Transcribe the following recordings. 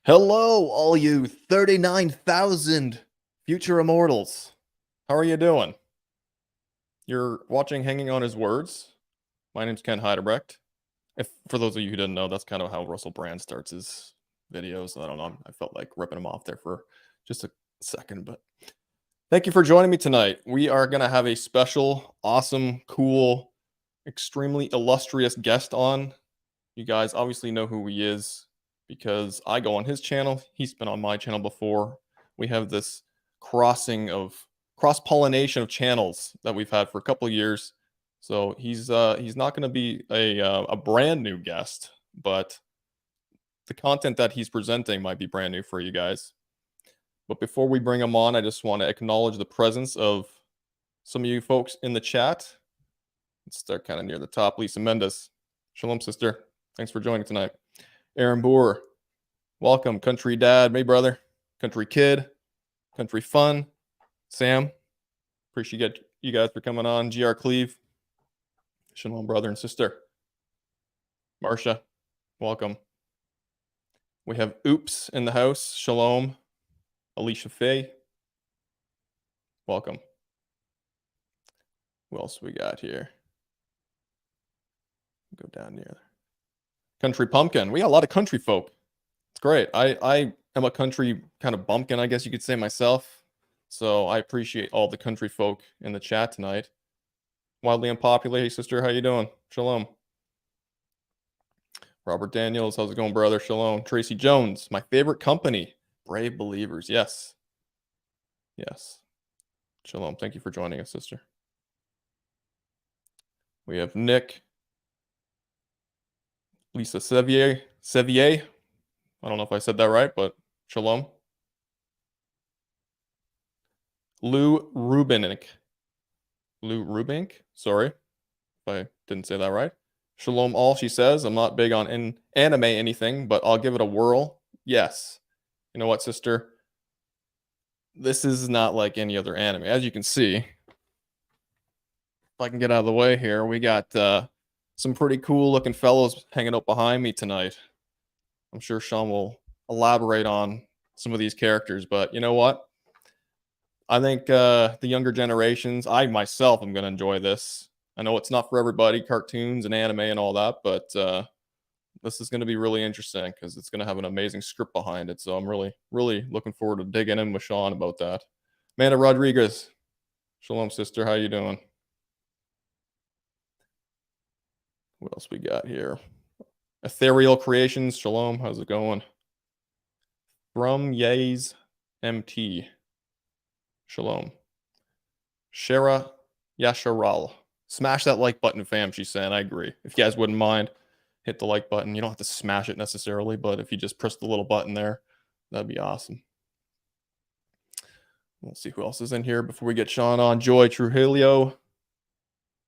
Hello, all you 39,000 future immortals. How are you doing? You're watching Hanging on His Words. My name's Ken Heidebrecht. If for those of you who didn't know, that's kind of how Russell Brand starts his videos. I don't know. I felt like ripping him off there for just a second, but thank you for joining me tonight. We are going to have a special, awesome, cool, extremely illustrious guest on. You guys obviously know who he is because I go on his channel. He's been on my channel before. We have this cross-pollination of channels that we've had for a couple of years. So he's not going to be a brand new guest, but the content that he's presenting might be brand new for you guys. But before we bring him on, I just want to acknowledge the presence of some of you folks in the chat. Let's start kind of near the top. Lisa Mendes. Shalom, sister. Thanks for joining tonight. Aaron Boer. Welcome. Country Dad. Hey, brother. Country Kid. Country Fun. Sam. Appreciate you guys for coming on. GR Cleve. Shalom, brother and sister. Marcia. Welcome. We have Oops in the house. Shalom. Alicia Faye. Welcome. Who else we got here? Go down near there. Country Pumpkin. We got a lot of country folk. It's great. I am a country kind of bumpkin, I guess you could say myself. So I appreciate all the country folk in the chat tonight. Wildly unpopular. Hey, sister, how you doing? Shalom. Robert Daniels, how's it going, brother? Shalom. Tracy Jones, my favorite company. Brave Believers. Yes. Yes. Shalom. Thank you for joining us, sister. We have Nick. Lisa Sevier. I don't know if I said that right, but shalom. Lou Rubinick. Sorry if I didn't say that right. Shalom all, she says. I'm not big on anime anything, but I'll give it a whirl. Yes. You know what, sister? This is not like any other anime. As you can see, if I can get out of the way here, we got some pretty cool looking fellows hanging out behind me tonight. I'm sure Sean will elaborate on some of these characters, but you know what? I think the younger generations, I myself am going to enjoy this. I know it's not for everybody, cartoons and anime and all that, but this is going to be really interesting because it's going to have an amazing script behind it. So I'm really, really looking forward to digging in with Sean about that. Amanda Rodriguez, shalom, sister. How you doing? What else we got here? Ethereal Creations, shalom. How's it going? From Yays MT, shalom. Shara Yasharal. Smash that like button, fam, she's saying. I agree. If you guys wouldn't mind, hit the like button. You don't have to smash it necessarily, but if you just press the little button there, that'd be awesome. We'll see who else is in here before we get Sean on. Joy Trujillo.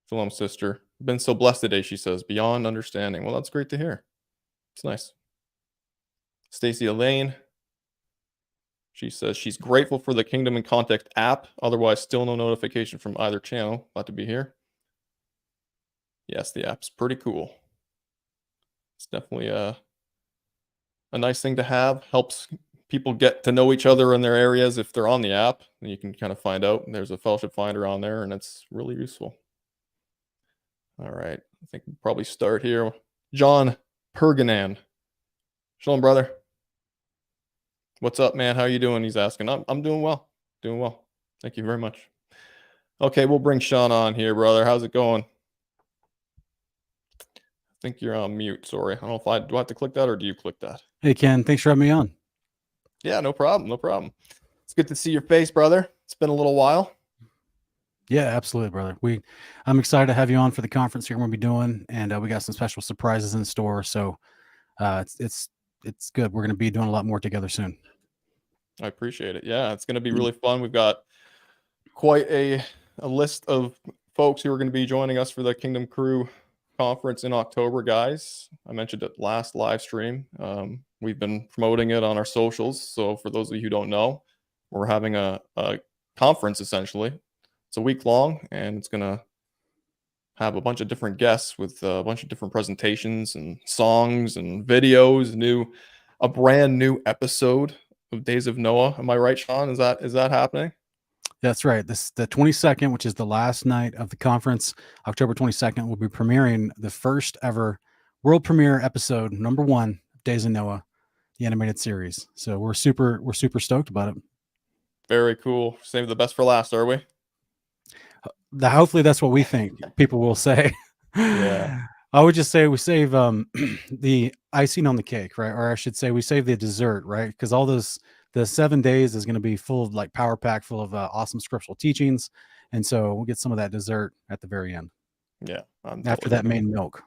Shalom, sister. Been so blessed today, she says. Beyond understanding. Well, that's great to hear. It's nice. Stacy Elaine. She says she's grateful for the Kingdom in Context app. Otherwise, still no notification from either channel. Glad to be here. Yes, the app's pretty cool. It's definitely a nice thing to have. Helps people get to know each other in their areas if they're on the app. And you can kind of find out. There's a fellowship finder on there, and it's really useful. All right. I think we'll probably start here. John Perganan. Shalom, brother. What's up, man? How you doing? He's asking. I'm doing well. Doing well. Thank you very much. Okay, we'll bring Sean on here, brother. How's it going? I think you're on mute. Sorry. I don't know if do I have to click that or do you click that? Hey, Ken. Thanks for having me on. Yeah, no problem. No problem. It's good to see your face, brother. It's been a little while. Yeah, absolutely, brother. I'm excited to have you on for the conference here we'll be doing, and we got some special surprises in store. So it's good. We're going to be doing a lot more together soon. I appreciate it. Yeah, it's going to be really fun. We've got quite a list of folks who are going to be joining us for the Kingdom Crew conference in October, guys. I mentioned it last live stream. We've been promoting it on our socials. So for those of you who don't know, we're having a conference essentially. It's a week long, and it's going to have a bunch of different guests with a bunch of different presentations and songs and videos, new a brand new episode of Days of Noah. Am I right, Sean? Is that happening? That's right. This the 22nd, which is the last night of the conference. October 22nd, we'll be premiering the first ever world premiere episode, number 1, Days of Noah, the animated series. So we're super stoked about it. Very cool. Save the best for last, are we? Hopefully that's what we think people will say. Yeah. I would just say we save the icing on the cake, right? Or I should say we save the dessert, right? Because all those the 7 days is going to be full of like power pack, full of awesome scriptural teachings, and so we'll get some of that dessert at the very end. Yeah. After that main milk,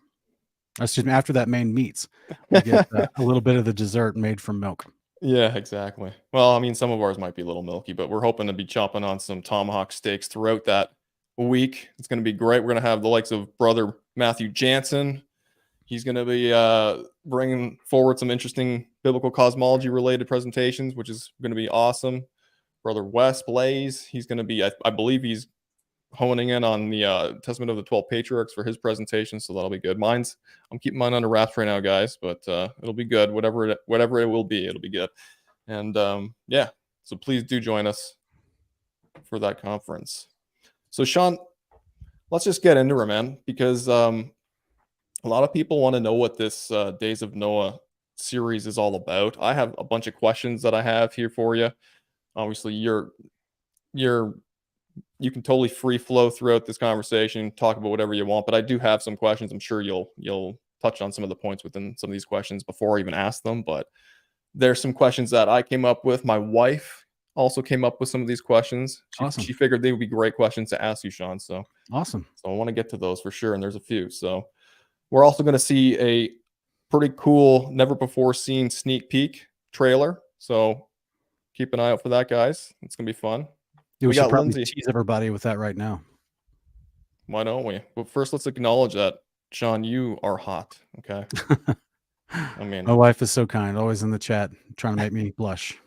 excuse me, after that main meats, we get a little bit of the dessert made from milk. Yeah, exactly. Well, I mean, some of ours might be a little milky, but we're hoping to be chopping on some tomahawk steaks throughout that week. It's going to be great. We're going to have the likes of Brother Matthew Jansen. He's going to be bringing forward some interesting biblical cosmology related presentations, which is going to be awesome. Brother Wes Blaze, he's going to be, I believe he's honing in on the Testament of the 12 Patriarchs for his presentation, so that'll be good. I'm keeping mine under wraps right now, guys, but it'll be good. Whatever it will be, it'll be good. And yeah, so please do join us for that conference. So Sean, let's just get into it, man, because a lot of people want to know what this Days of Noah series is all about. I have a bunch of questions that I have here for you. Obviously, you can totally free flow throughout this conversation, talk about whatever you want, but I do have some questions. I'm sure you'll touch on some of the points within some of these questions before I even ask them, but there's some questions that I came up with. My wife also came up with some of these questions. Awesome. She figured they would be great questions to ask you, Sean. So awesome. So I want to get to those for sure, and there's a few. So we're also going to see a pretty cool, never before seen sneak peek trailer. So keep an eye out for that, guys. It's going to be fun. Yeah, we should probably tease everybody with that right now. Why don't we? But first, let's acknowledge that, Sean, you are hot. Okay. I mean, my wife is so kind, always in the chat, trying to make me blush.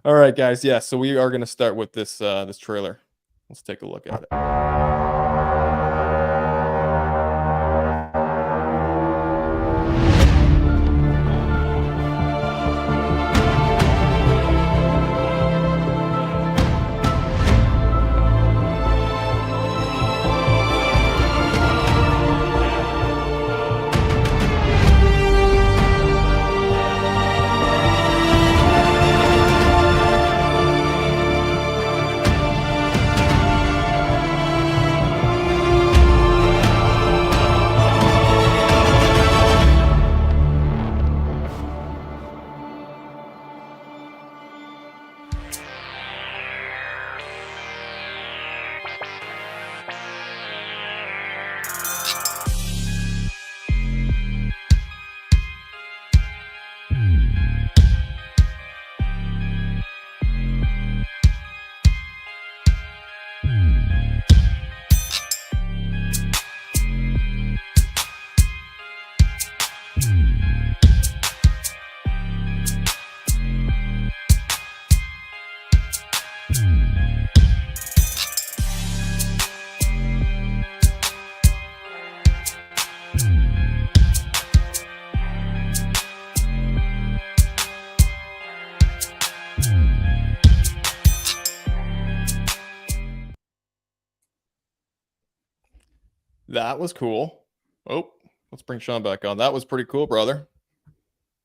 All right, guys. Yeah, so we are going to start with this this trailer. Let's take a look at it. That was cool. Oh, let's bring Sean back on. That was pretty cool, brother.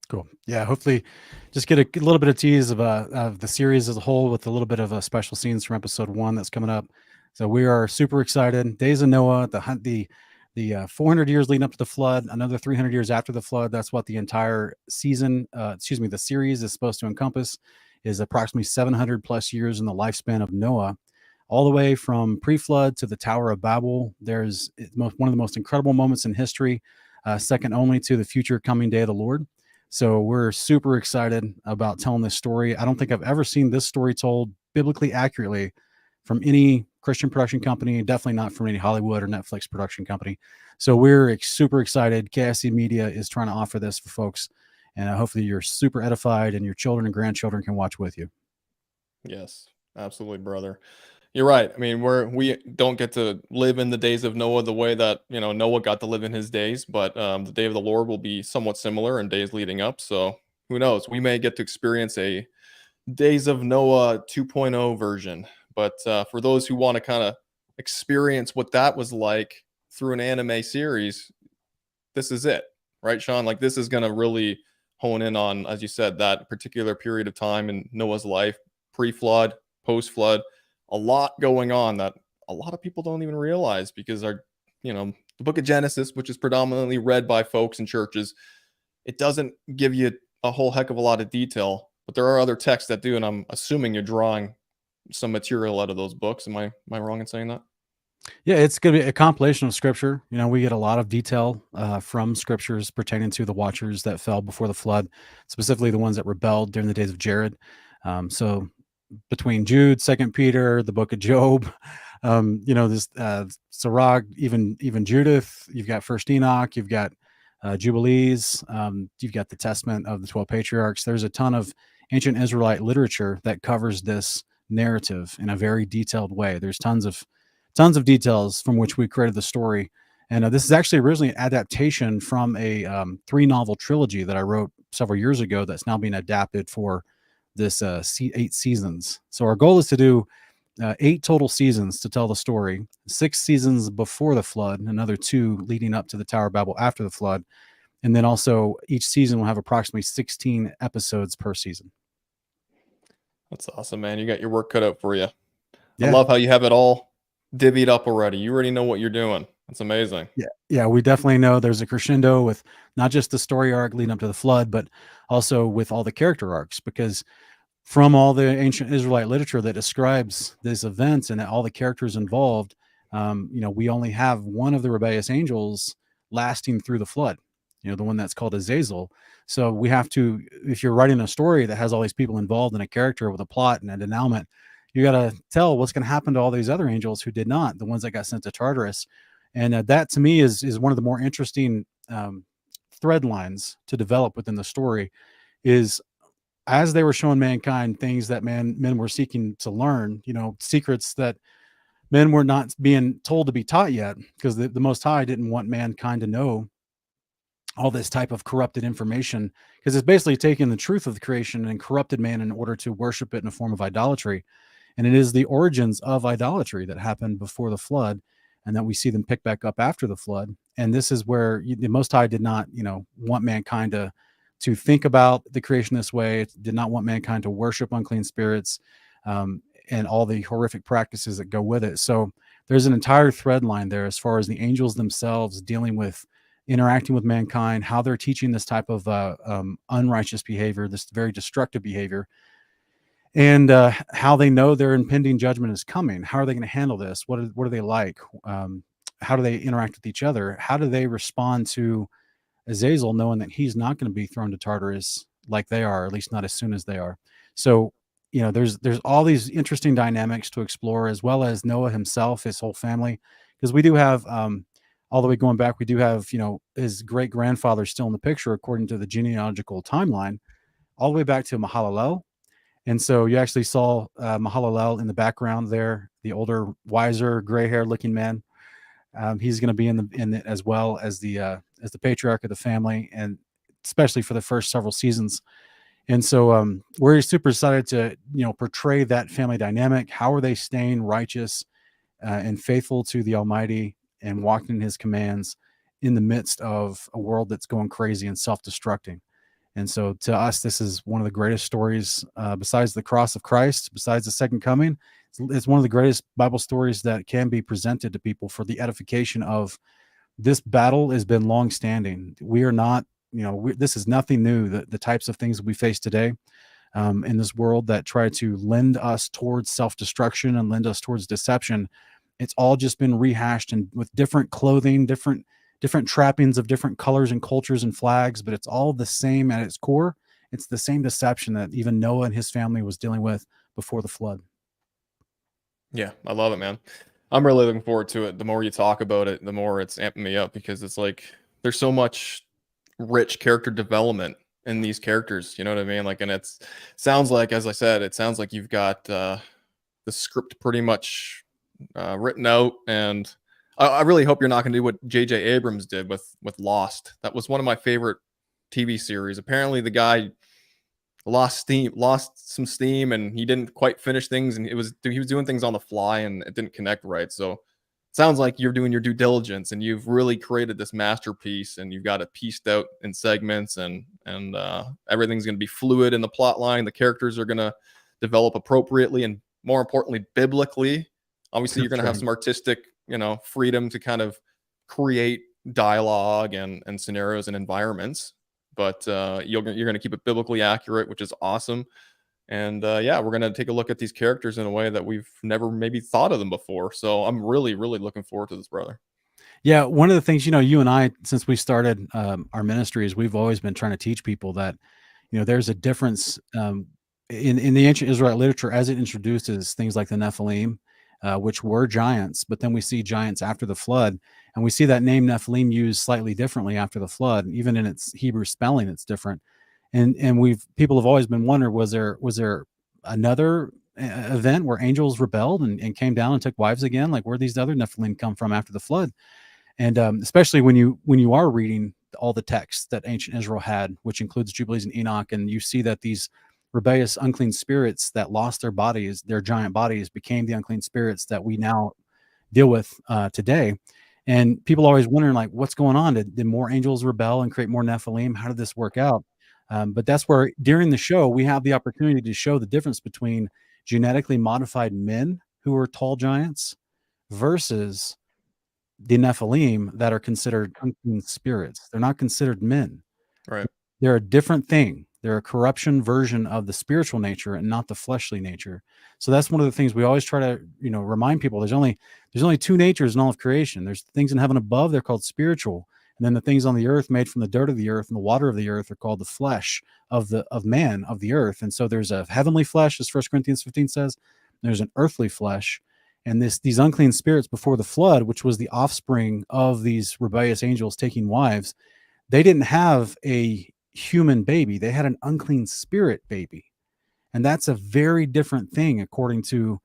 Cool. Yeah, hopefully just get a little bit of tease of the series as a whole with a little bit of special scenes from episode 1 that's coming up. So we are super excited. Days of Noah, the 400 years leading up to the flood, another 300 years after the flood. That's what the entire season, the series is supposed to encompass, is approximately 700 plus years in the lifespan of Noah, all the way from pre-flood to the Tower of Babel. There's one of the most incredible moments in history, second only to the future coming day of the Lord. So we're super excited about telling this story. I don't think I've ever seen this story told biblically accurately from any Christian production company, definitely not from any Hollywood or Netflix production company. So we're super excited. KSC Media is trying to offer this for folks, and hopefully you're super edified and your children and grandchildren can watch with you. Yes, absolutely, brother. You're right. I mean, we don't get to live in the days of Noah the way that, Noah got to live in his days, but the day of the Lord will be somewhat similar in days leading up. So who knows? We may get to experience a Days of Noah 2.0 version. But for those who want to kind of experience what that was like through an anime series, this is it, right, Sean? Like, this is going to really hone in on, as you said, that particular period of time in Noah's life, pre-flood, post-flood, a lot going on that a lot of people don't even realize because the book of Genesis, which is predominantly read by folks in churches, it doesn't give you a whole heck of a lot of detail, but there are other texts that do, and I'm assuming you're drawing some material out of those books. Am I wrong in saying that? Yeah, it's going to be a compilation of scripture. We get a lot of detail from scriptures pertaining to the watchers that fell before the flood, specifically the ones that rebelled during the days of Jared. So between Jude, Second Peter, the book of Job, this Sirach, even Judith. You've got First Enoch. You've got Jubilees. You've got the Testament of the 12 Patriarchs. There's a ton of ancient Israelite literature that covers this narrative in a very detailed way. There's tons of details from which we created the story. And this is actually originally an adaptation from a 3-novel trilogy that I wrote several years ago that's now being adapted for this 8 seasons. So our goal is to do 8 total seasons to tell the story, 6 seasons before the flood, another 2 leading up to the Tower of Babel after the flood. And then also each season will have approximately 16 episodes per season. That's awesome, man. You got your work cut out for you. I Yeah. love how you have it all divvied up already. You already know what you're doing. That's amazing. Yeah, we definitely know there's a crescendo with not just the story arc leading up to the flood, but also with all the character arcs, because from all the ancient Israelite literature that describes these events and all the characters involved, we only have one of the rebellious angels lasting through the flood, the one that's called Azazel. So we have to, if you're writing a story that has all these people involved in a character with a plot and a denouement, you got to tell what's going to happen to all these other angels who did not, the ones that got sent to Tartarus. And that to me is one of the more interesting thread lines to develop within the story. Is as they were showing mankind things that men were seeking to learn, secrets that men were not being told to be taught yet, because the Most High didn't want mankind to know all this type of corrupted information, because it's basically taking the truth of the creation and corrupted man in order to worship it in a form of idolatry. And it is the origins of idolatry that happened before the flood, and that we see them pick back up after the flood. And this is where the Most High did not, want mankind to think about the creation this way. It did not want mankind to worship unclean spirits, and all the horrific practices that go with it. So there's an entire thread line there as far as the angels themselves dealing with interacting with mankind, how they're teaching this type of unrighteous behavior, this very destructive behavior, and how they know their impending judgment is coming. How are they going to handle this? What are they like? How do they interact with each other? How do they respond to Azazel, knowing that he's not going to be thrown to Tartarus like they are, or at least not as soon as they are? So, there's all these interesting dynamics to explore, as well as Noah himself, his whole family, because we do have, all the way going back, we do have, his great grandfather still in the picture, according to the genealogical timeline, all the way back to Mahalalel. And so you actually saw Mahalalel in the background there, the older, wiser, gray-haired looking man. He's going to be in it as well as the patriarch of the family, and especially for the first several seasons. And so we're super excited to portray that family dynamic. How are they staying righteous and faithful to the Almighty and walking in His commands in the midst of a world that's going crazy and self-destructing? And so to us, this is one of the greatest stories besides the cross of Christ, besides the second coming. It's one of the greatest Bible stories that can be presented to people for the edification of this battle has been long-standing. We are not, this is nothing new. The types of things we face today in this world that try to lend us towards self-destruction and lend us towards deception, it's all just been rehashed and with different clothing, different trappings of different colors and cultures and flags, but it's all the same at its core. It's the same deception that even Noah and his family was dealing with before the flood. Yeah, I love it, man. I'm really looking forward to it. The more you talk about it, the more it's amping me up because it's like there's so much rich character development in these characters. You know what I mean? Like, and sounds like, as I said, it sounds like you've got the script pretty much written out, and I really hope you're not going to do what J.J. Abrams did with Lost. That was one of my favorite TV series. Apparently, the guy lost some steam, and he didn't quite finish things, and he was doing things on the fly, and it didn't connect right. So it sounds like you're doing your due diligence, and you've really created this masterpiece, and you've got it pieced out in segments, and everything's going to be fluid in the plot line. The characters are going to develop appropriately, and more importantly, biblically. Obviously, you're going to have some artistic, freedom to kind of create dialogue and scenarios and environments, but you're going to keep it biblically accurate, which is awesome. And we're going to take a look at these characters in a way that we've never maybe thought of them before. So I'm really, really looking forward to this, brother. Yeah, one of the things, you and I, since we started our ministries, we've always been trying to teach people that, there's a difference in the ancient Israelite literature as it introduces things like the Nephilim, which were giants, but then we see giants after the flood, and we see that name Nephilim used slightly differently after the flood. Even in its Hebrew spelling, it's different. And people have always been wondering, was there another event where angels rebelled and came down and took wives again? Like, where these other Nephilim come from after the flood? And especially when you are reading all the texts that ancient Israel had, which includes Jubilees and Enoch, and you see that these rebellious, unclean spirits that lost their bodies, their giant bodies, became the unclean spirits that we now deal with today. And people always wondering, like, what's going on? Did more angels rebel and create more Nephilim? How did this work out? But that's where, during the show, we have the opportunity to show the difference between genetically modified men who are tall giants versus the Nephilim that are considered unclean spirits. They're not considered men. Right. They're a different thing. They're a corruption version of the spiritual nature and not the fleshly nature. So that's one of the things we always try to, remind people. There's only two natures in all of creation. There's things in heaven above, they're called spiritual. And then the things on the earth made from the dirt of the earth and the water of the earth are called the flesh of man, of the earth. And so there's a heavenly flesh, as 1 Corinthians 15 says. There's an earthly flesh. And these unclean spirits before the flood, which was the offspring of these rebellious angels taking wives, they didn't have a human baby. They had an unclean spirit baby. And that's a very different thing, according to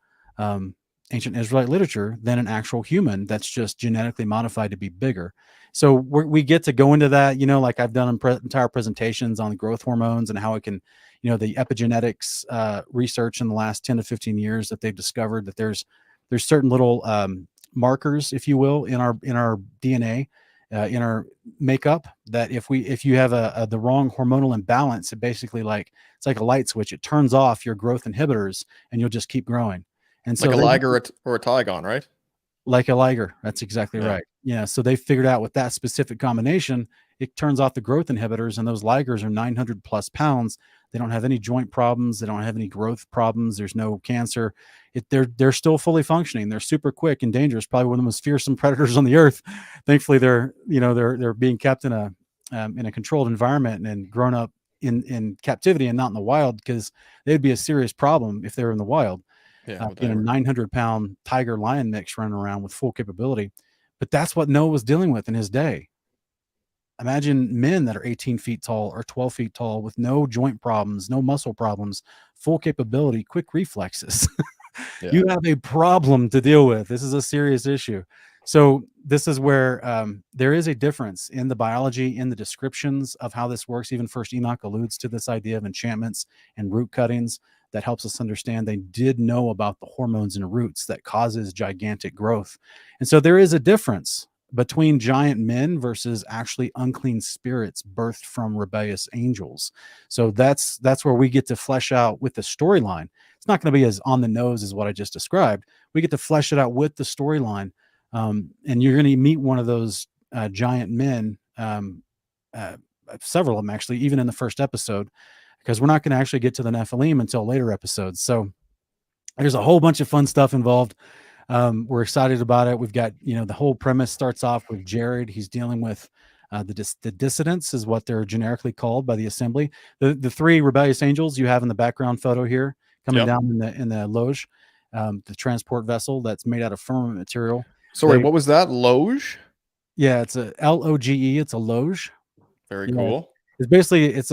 ancient Israelite literature, than an actual human that's just genetically modified to be bigger. So we get to go into that, like I've done entire presentations on the growth hormones and how it can, the epigenetics research in the last 10 to 15 years that they've discovered that there's certain little markers, if you will, in our DNA, in our makeup, that if you have the wrong hormonal imbalance, it basically it's like a light switch. It turns off your growth inhibitors, and you'll just keep growing. And so, like a liger or a Tygon, right? Like a liger. That's exactly right. Yeah. So they figured out with that specific combination, it turns off the growth inhibitors, and those ligers are 900 plus pounds. They don't have any joint problems. They don't have any growth problems. There's no cancer. They're still fully functioning. They're super quick and dangerous. Probably one of the most fearsome predators on the earth. Thankfully, they're being kept in a controlled environment and grown up in captivity and not in the wild, because they'd be a serious problem if they were in the wild. Yeah, a 900-pound tiger lion mix running around with full capability. But that's what Noah was dealing with in his day. Imagine men that are 18 feet tall or 12 feet tall with no joint problems, no muscle problems, full capability, quick reflexes. Yeah. You have a problem to deal with. This is a serious issue. So this is where there is a difference in the biology, in the descriptions of how this works. Even First Enoch alludes to this idea of enchantments and root cuttings that helps us understand they did know about the hormones and roots that causes gigantic growth. And so there is a difference between giant men versus actually unclean spirits birthed from rebellious angels. So that's where we get to flesh out with the storyline. It's not going to be as on the nose as what I just described. We get to flesh it out with the storyline. And you're going to meet one of those giant men, several of them actually, even in the first episode, because we're not going to actually get to the Nephilim until later episodes. So there's a whole bunch of fun stuff involved. We're excited about it. We've got, the whole premise starts off with Jared. He's dealing with the dissidents, is what they're generically called by the assembly. The three rebellious angels you have in the background photo here coming down in the loge, the transport vessel that's made out of firmament material. Sorry, what was that? Loge? Yeah, it's a LOGE. It's a loge. Very cool. It's basically it's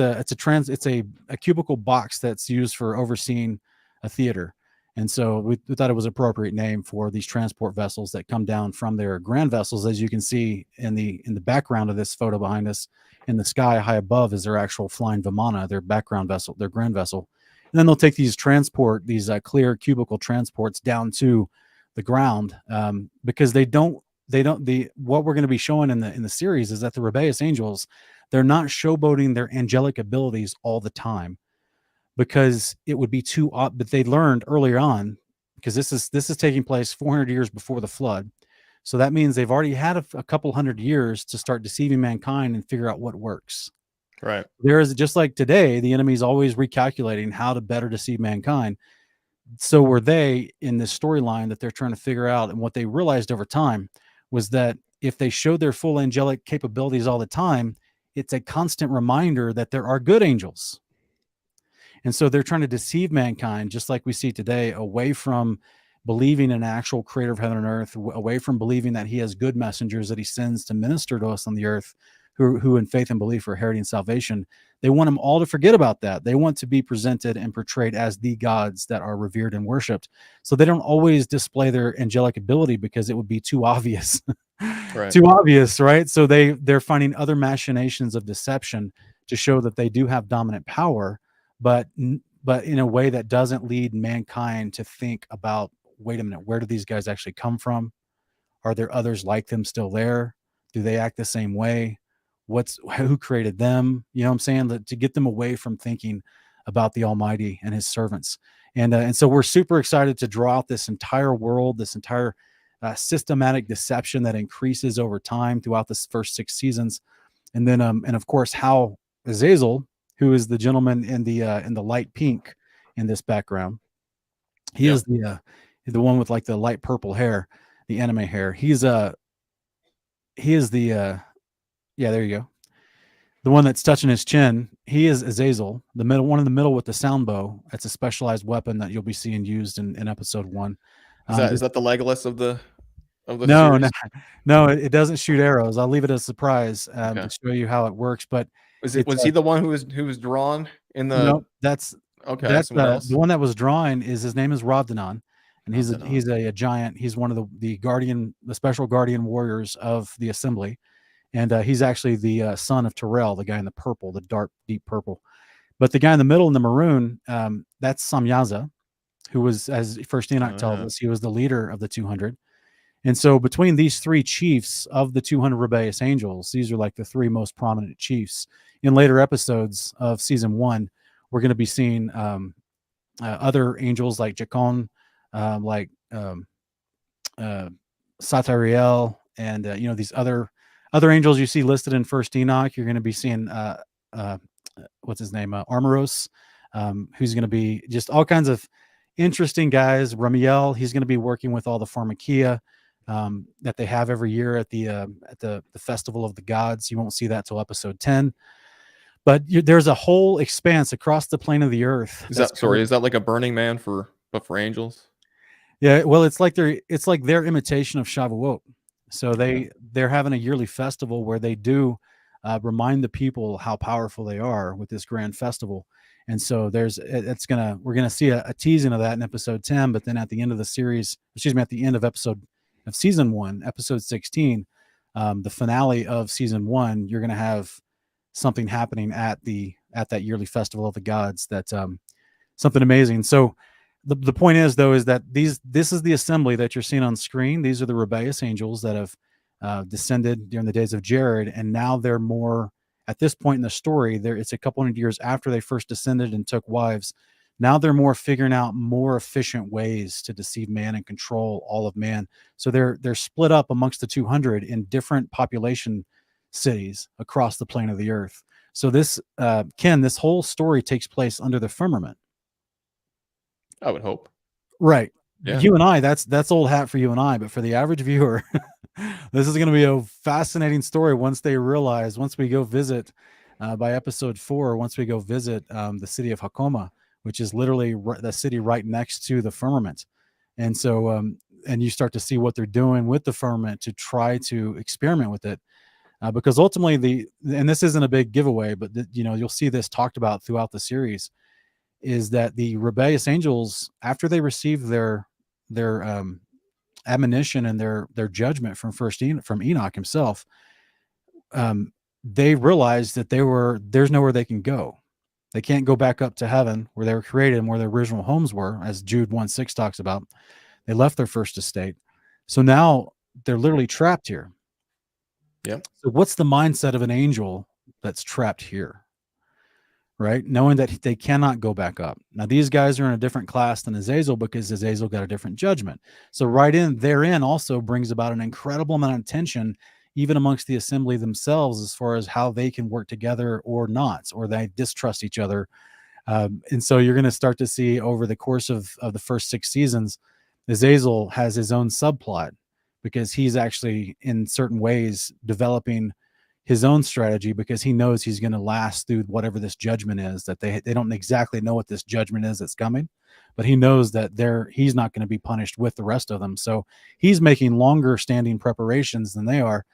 a cubicle box that's used for overseeing a theater. And so we thought it was an appropriate name for these transport vessels that come down from their grand vessels. As you can see in the background of this photo behind us, in the sky high above is their actual flying vimana, their background vessel, their grand vessel. And then they'll take these clear cubicle transports down to the ground, because what we're going to be showing in the series is that the rebellious angels, they're not showboating their angelic abilities all the time, because it would be too odd. But they learned earlier on, because this is taking place 400 years before the flood. So that means they've already had a couple hundred years to start deceiving mankind and figure out what works. Right. There is, just like today, the enemy's always recalculating how to better deceive mankind. So were they in this storyline that they're trying to figure out. And what they realized over time was that if they showed their full angelic capabilities all the time, it's a constant reminder that there are good angels. And so they're trying to deceive mankind, just like we see today, away from believing in an actual creator of heaven and earth, away from believing that he has good messengers that he sends to minister to us on the earth, who in faith and belief are inheriting salvation. They want them all to forget about that. They want to be presented and portrayed as the gods that are revered and worshiped. So they don't always display their angelic ability because it would be too obvious. Right. Too obvious, right? So they're finding other machinations of deception to show that they do have dominant power, but in a way that doesn't lead mankind to think about, wait a minute, where do these guys actually come from? Are there others like them still there? Do they act the same way? Who created them? You know what I'm saying? To get them away from thinking about the Almighty and his servants. And so we're super excited to draw out this entire world, this entire systematic deception that increases over time throughout the first 6 seasons. And then, and of course, how Azazel, who is the gentleman in the light pink in this background, he is the one with like the light purple hair, the anime hair. He is the there you go. The one that's touching his chin, he is Azazel, the one in the middle with the sound bow. That's a specialized weapon that you'll be seeing used in episode 1. Is that the Legolas of the no, series? no, it doesn't shoot arrows. I'll leave it as a surprise to show you how it works. But was he the one who was drawn in the? No, that's someone else. the one that was drawing. His name is Ravdanan, and he's Ravdanan. a giant. He's one of the special guardian warriors of the assembly. And he's actually the son of Terrell, the guy in the purple, the dark, deep purple. But the guy in the middle in the maroon, that's Samyaza, who was, as First Enoch tells us, he was the leader of the 200. And so between these 3 chiefs of the 200 rebellious angels, these are like the 3 most prominent chiefs. In later episodes of season 1, we're going to be seeing other angels like Jacon, like Satariel, and these other angels you see listed in First Enoch. You're going to be seeing what's his name, Armoros, who's going to be just all kinds of interesting guys. Ramiel, he's going to be working with all the pharmakia that they have every year at the festival of the gods. You won't see that till episode 10. But there's a whole expanse across the plane of the earth. Is that like a Burning Man for angels? Yeah, well, it's like their imitation of Shavuot. So they're having a yearly festival where they do remind the people how powerful they are with this grand festival. And so we're gonna see a teasing of that in episode 10. But then at the end of the series, at the end of season 1, episode 16, the finale of season 1, you're gonna have something happening at that yearly festival of the gods. That's something amazing. So the point is, though, is that this is the assembly that you're seeing on screen. These are the rebellious angels that have descended during the days of Jared, and now they're more at this point in the story. It's a couple hundred years after they first descended and took wives. Now they're more figuring out more efficient ways to deceive man and control all of man. So they're split up amongst the 200 in different population cities across the plane of the earth. So this Ken, this whole story takes place under the firmament. I would hope. Right. Yeah. You and I, that's old hat for you and I, but for the average viewer, this is going to be a fascinating story once we go visit by episode 4, once we go visit the city of Hakoma, which is literally the city right next to the firmament. And so, and you start to see what they're doing with the firmament to try to experiment with it. Because ultimately and this isn't a big giveaway, but you'll see this talked about throughout the series. is that the rebellious angels, after they received their admonition and their judgment from from Enoch himself, they realized that there's nowhere they can go. They can't go back up to heaven where they were created and where their original homes were, as Jude 1:6 talks about. They left their first estate. So now they're literally trapped here. Yep. So what's the mindset of an angel that's trapped here? Right? Knowing that they cannot go back up. Now, these guys are in a different class than Azazel because Azazel got a different judgment. So therein also brings about an incredible amount of tension, even amongst the assembly themselves, as far as how they can work together or not, or they distrust each other. And so you're going to start to see over the course of the first 6 seasons, Azazel has his own subplot because he's actually in certain ways developing his own strategy, because he knows he's going to last through whatever this judgment is. That they don't exactly know what this judgment is that's coming, but he knows that he's not going to be punished with the rest of them. So he's making longer standing preparations than they are.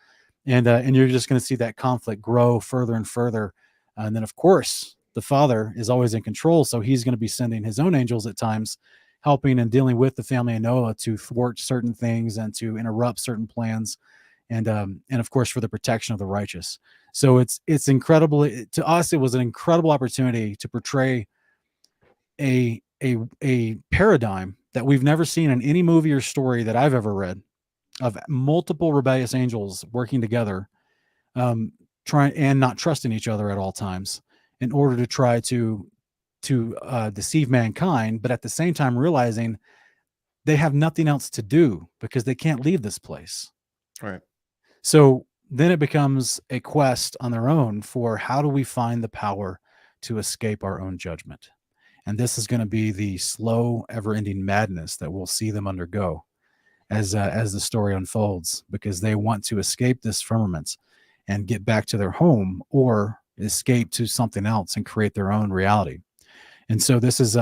And you're just going to see that conflict grow further and further. And then, of course, the Father is always in control. So he's going to be sending his own angels at times, helping and dealing with the family of Noah to thwart certain things and to interrupt certain plans. And of course, for the protection of the righteous. So it's incredible. To us, it was an incredible opportunity to portray a paradigm that we've never seen in any movie or story that I've ever read, of multiple rebellious angels working together, trying and not trusting each other at all times in order to try to deceive mankind, but at the same time realizing they have nothing else to do because they can't leave this place. Right. So then it becomes a quest on their own for how do we find the power to escape our own judgment. And this is going to be the slow, ever-ending madness that we'll see them undergo as the story unfolds, because they want to escape this firmament and get back to their home, or escape to something else and create their own reality. And so this is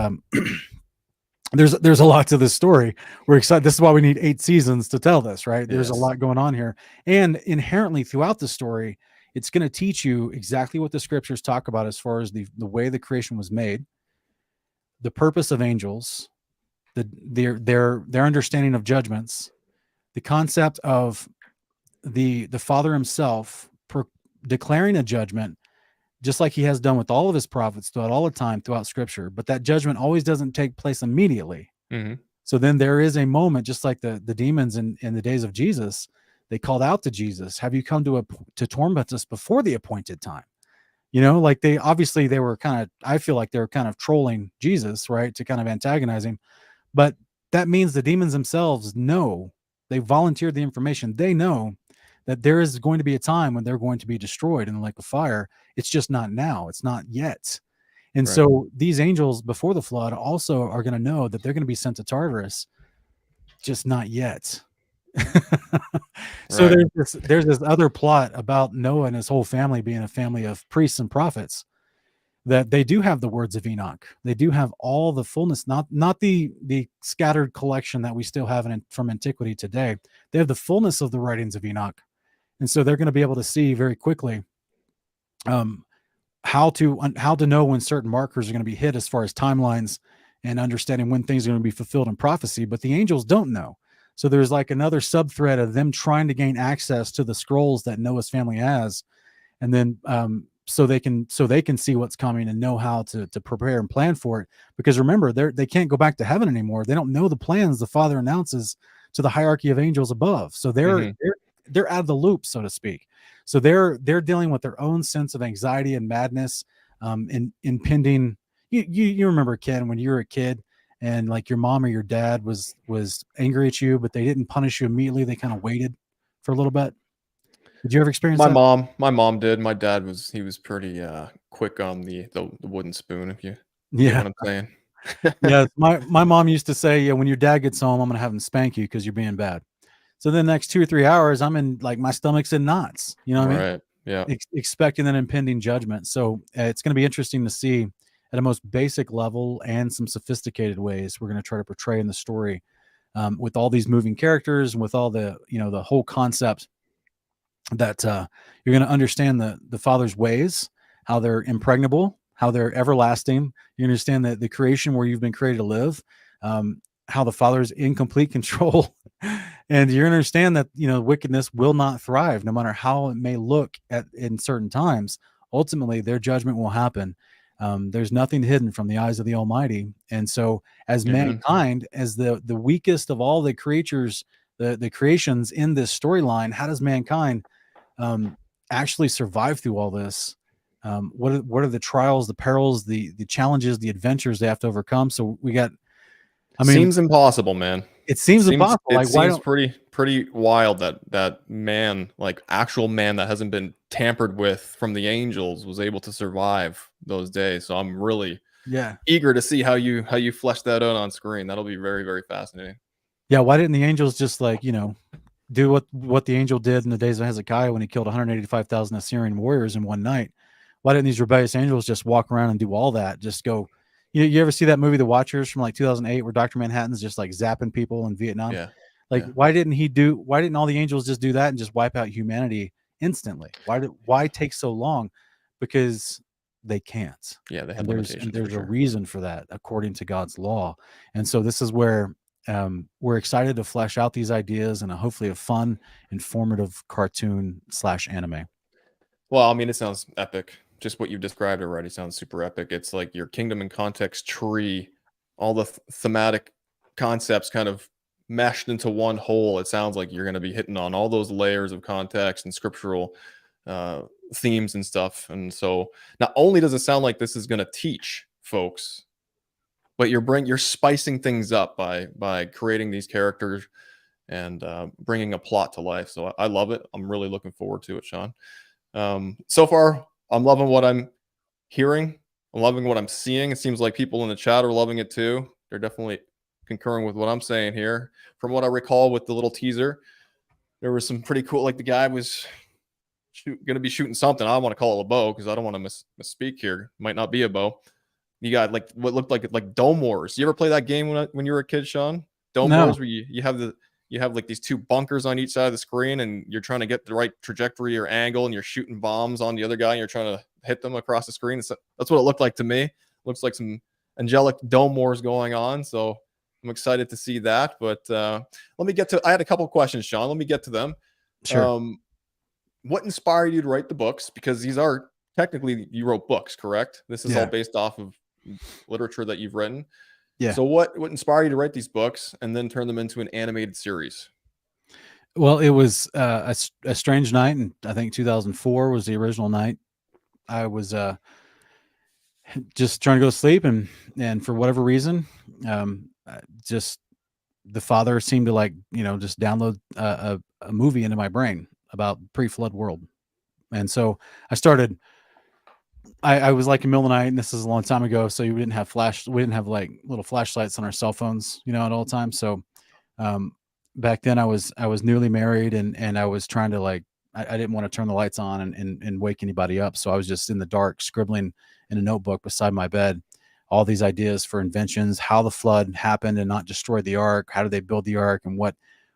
there's a lot to this story. We're excited. This is why we need 8 seasons to tell this, right? There's a lot going on here. And inherently throughout the story, it's going to teach you exactly what the scriptures talk about as far as the way the creation was made, the purpose of angels, their understanding of judgments, the concept of the Father himself declaring a judgment, just like he has done with all of his prophets throughout all the time throughout scripture. But that judgment always doesn't take place immediately. Mm-hmm. So then there is a moment, just like the demons in the days of Jesus, they called out to Jesus, have you come to torment us before the appointed time? Like they were I feel like they were kind of trolling Jesus, right? To kind of antagonize him. But that means the demons themselves know, they volunteered the information. They know that there is going to be a time when they're going to be destroyed in the lake of fire. It's just not now. It's not yet. And Right. so these angels before the flood also are going to know that they're going to be sent to Tartarus, just not yet. So Right. there's this other plot about Noah and his whole family being a family of priests and prophets, that they do have the words of Enoch. They do have all the fullness, not the scattered collection that we still have from antiquity today. They have the fullness of the writings of Enoch. And so they're going to be able to see very quickly how to know when certain markers are going to be hit as far as timelines and understanding when things are going to be fulfilled in prophecy. But the angels don't know. So there's like another sub thread of them trying to gain access to the scrolls that Noah's family has. And then so they can see what's coming and know how to prepare and plan for it. Because remember, they can't go back to heaven anymore. They don't know the plans the Father announces to the hierarchy of angels above. So they're out of the loop, so to speak. So they're dealing with their own sense of anxiety and madness, impending. You remember, Ken, when you were a kid and like your mom or your dad was angry at you, but they didn't punish you immediately. They kind of waited for a little bit. Did you ever experience that? My mom did. My dad was pretty quick on the wooden spoon, if you get what I'm saying. Yeah, my mom used to say, yeah, when your dad gets home, I'm gonna have him spank you because you're being bad. So the next 2 or 3 hours, I'm in, like, my stomach's in knots. You know what I mean? Right. Yeah. Expecting an impending judgment. So it's going to be interesting to see at a most basic level and some sophisticated ways we're going to try to portray in the story, with all these moving characters and with all the the whole concept that you're going to understand the Father's ways, how they're impregnable, how they're everlasting. You understand that the creation where you've been created to live, how the Father is in complete control. And you understand that, wickedness will not thrive no matter how it may look in certain times. Ultimately, their judgment will happen. There's nothing hidden from the eyes of the Almighty. And so as Amen. mankind, as the weakest of all the creatures, the creations in this storyline, how does mankind actually survive through all this? What are the trials, the perils, the challenges, the adventures they have to overcome? So we got, Seems impossible, man. it seems impossible. It Like, why seems don't? pretty wild that man, like actual man that hasn't been tampered with from the angels, was able to survive those days. So I'm really Yeah, eager to see how you flesh that out on screen. That'll be very, very fascinating. yeah. Why didn't the angels just do what the angel did in the days of Hezekiah when he killed 185,000 Assyrian warriors in one night? Why didn't these rebellious angels just walk around and do all that? Just go. You ever see that movie, The Watchers, from like 2008, where Dr. Manhattan's just like zapping people in Vietnam? Yeah. Like, Yeah. why didn't all the angels just do that and just wipe out humanity instantly? Why take so long? Because they can't. Yeah, they have And there's limitations for a sure. reason for that according to God's law. And so this is where we're excited to flesh out these ideas in hopefully a fun, informative cartoon / anime. Well, I mean, it sounds epic. Just what you've described already sounds super epic. It's like your kingdom and context tree, all the thematic concepts kind of meshed into one whole. It sounds like you're going to be hitting on all those layers of context and scriptural uh, themes and stuff. And so, not only does it sound like this is going to teach folks, but you're spicing things up by creating these characters and bringing a plot to life. So I love it. I'm really looking forward to it, Sean. So far, I'm loving what I'm hearing. I'm loving what I'm seeing. It seems like people in the chat are loving it too. They're definitely concurring with what I'm saying here. From what I recall with the little teaser, there was some pretty cool, like the guy was going to be shooting something. I want to call it a bow because I don't want to misspeak here. Might not be a bow. You got like what looked like Dome Wars. You ever play that game when you were a kid, Sean? Dome No. Wars, where you have like these two bunkers on each side of the screen, and you're trying to get the right trajectory or angle, and you're shooting bombs on the other guy, and you're trying to hit them across the screen. That's what it looked like to me. Looks like some angelic Dome Wars going on. So I'm excited to see that. But let me get to. I had a couple questions, Sean. Let me get to them. Sure. What inspired you to write the books? Because these are technically you wrote books, correct? This is all Yeah. based off of literature that you've written. Yeah. So what inspired you to write these books and then turn them into an animated series? Well, it was a strange night, and I think 2004 was the original night. I was just trying to go to sleep, and for whatever reason, just the Father seemed to just download a movie into my brain about pre-flood world, and so I started. I was like in the middle of the night, and this is a long time ago, so we didn't have like little flashlights on our cell phones, at all times. So back then I was newly married, and I was trying to I didn't want to turn the lights on and wake anybody up. So I was just in the dark scribbling in a notebook beside my bed, all these ideas for inventions, how the flood happened and not destroyed the ark. How did they build the ark, and what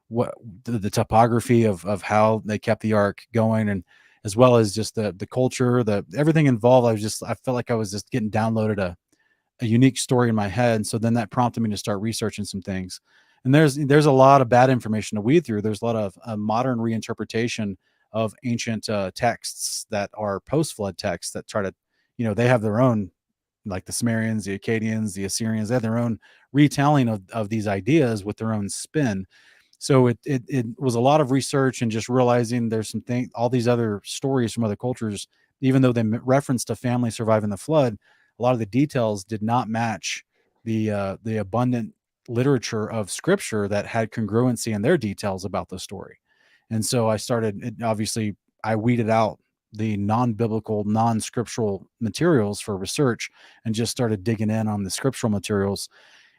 the topography of how they kept the ark going, and as well as just the culture, everything involved. I felt like I was just getting downloaded a unique story in my head. And so then that prompted me to start researching some things. And there's a lot of bad information to weed through. There's a lot of modern reinterpretation of ancient texts that are post-flood texts that try to, they have their own, like the Sumerians, the Akkadians, the Assyrians, they have their own retelling of these ideas with their own spin. So it was a lot of research and just realizing there's all these other stories from other cultures, even though they referenced a family surviving the flood, a lot of the details did not match the abundant literature of scripture that had congruency in their details about the story. And so obviously I weeded out the non-biblical, non-scriptural materials for research and just started digging in on the scriptural materials.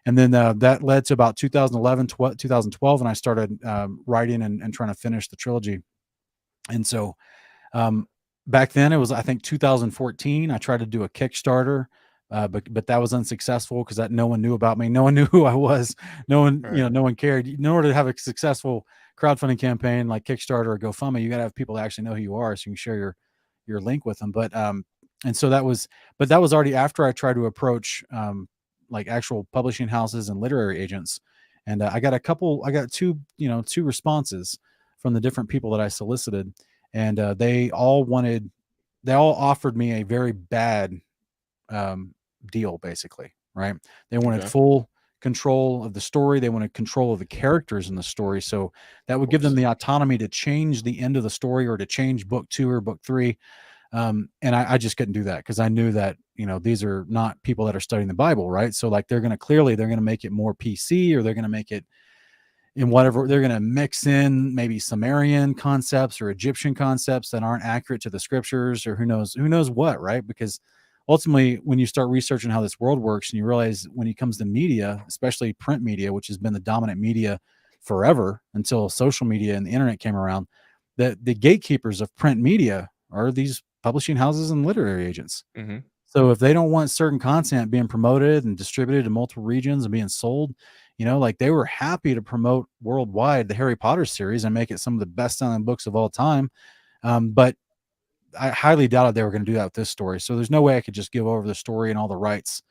And then that led to about 2011, 2012, and I started writing and trying to finish the trilogy. And so back then it was, I think, 2014. I tried to do a Kickstarter, but that was unsuccessful because no one knew about me. No one knew who I was. No one, Right. No one cared. In order to have a successful crowdfunding campaign like Kickstarter or GoFundMe, you got to have people that actually know who you are, so you can share your link with them. But And so that was, but that was already after I tried to approach like actual publishing houses and literary agents. And I got two, two responses from the different people that I solicited. And they all offered me a very bad deal, basically, right? They wanted Okay. full control of the story. They wanted control of the characters in the story. So that would give them Course. the autonomy to change the end of the story or to change book 2 or book 3. And I just couldn't do that because I knew that, these are not people that are studying the Bible, right? So like they're going to make it more PC, or they're going to make it in whatever, they're going to mix in maybe Sumerian concepts or Egyptian concepts that aren't accurate to the scriptures, or who knows what, right? Because ultimately, when you start researching how this world works and you realize when it comes to media, especially print media, which has been the dominant media forever until social media and the internet came around, that the gatekeepers of print media are these publishing houses and literary agents. Mm-hmm. So if they don't want certain content being promoted and distributed in multiple regions and being sold, like they were happy to promote worldwide the Harry Potter series and make it some of the best selling books of all time. But I highly doubted they were going to do that with this story. So there's no way I could just give over the story and all the rights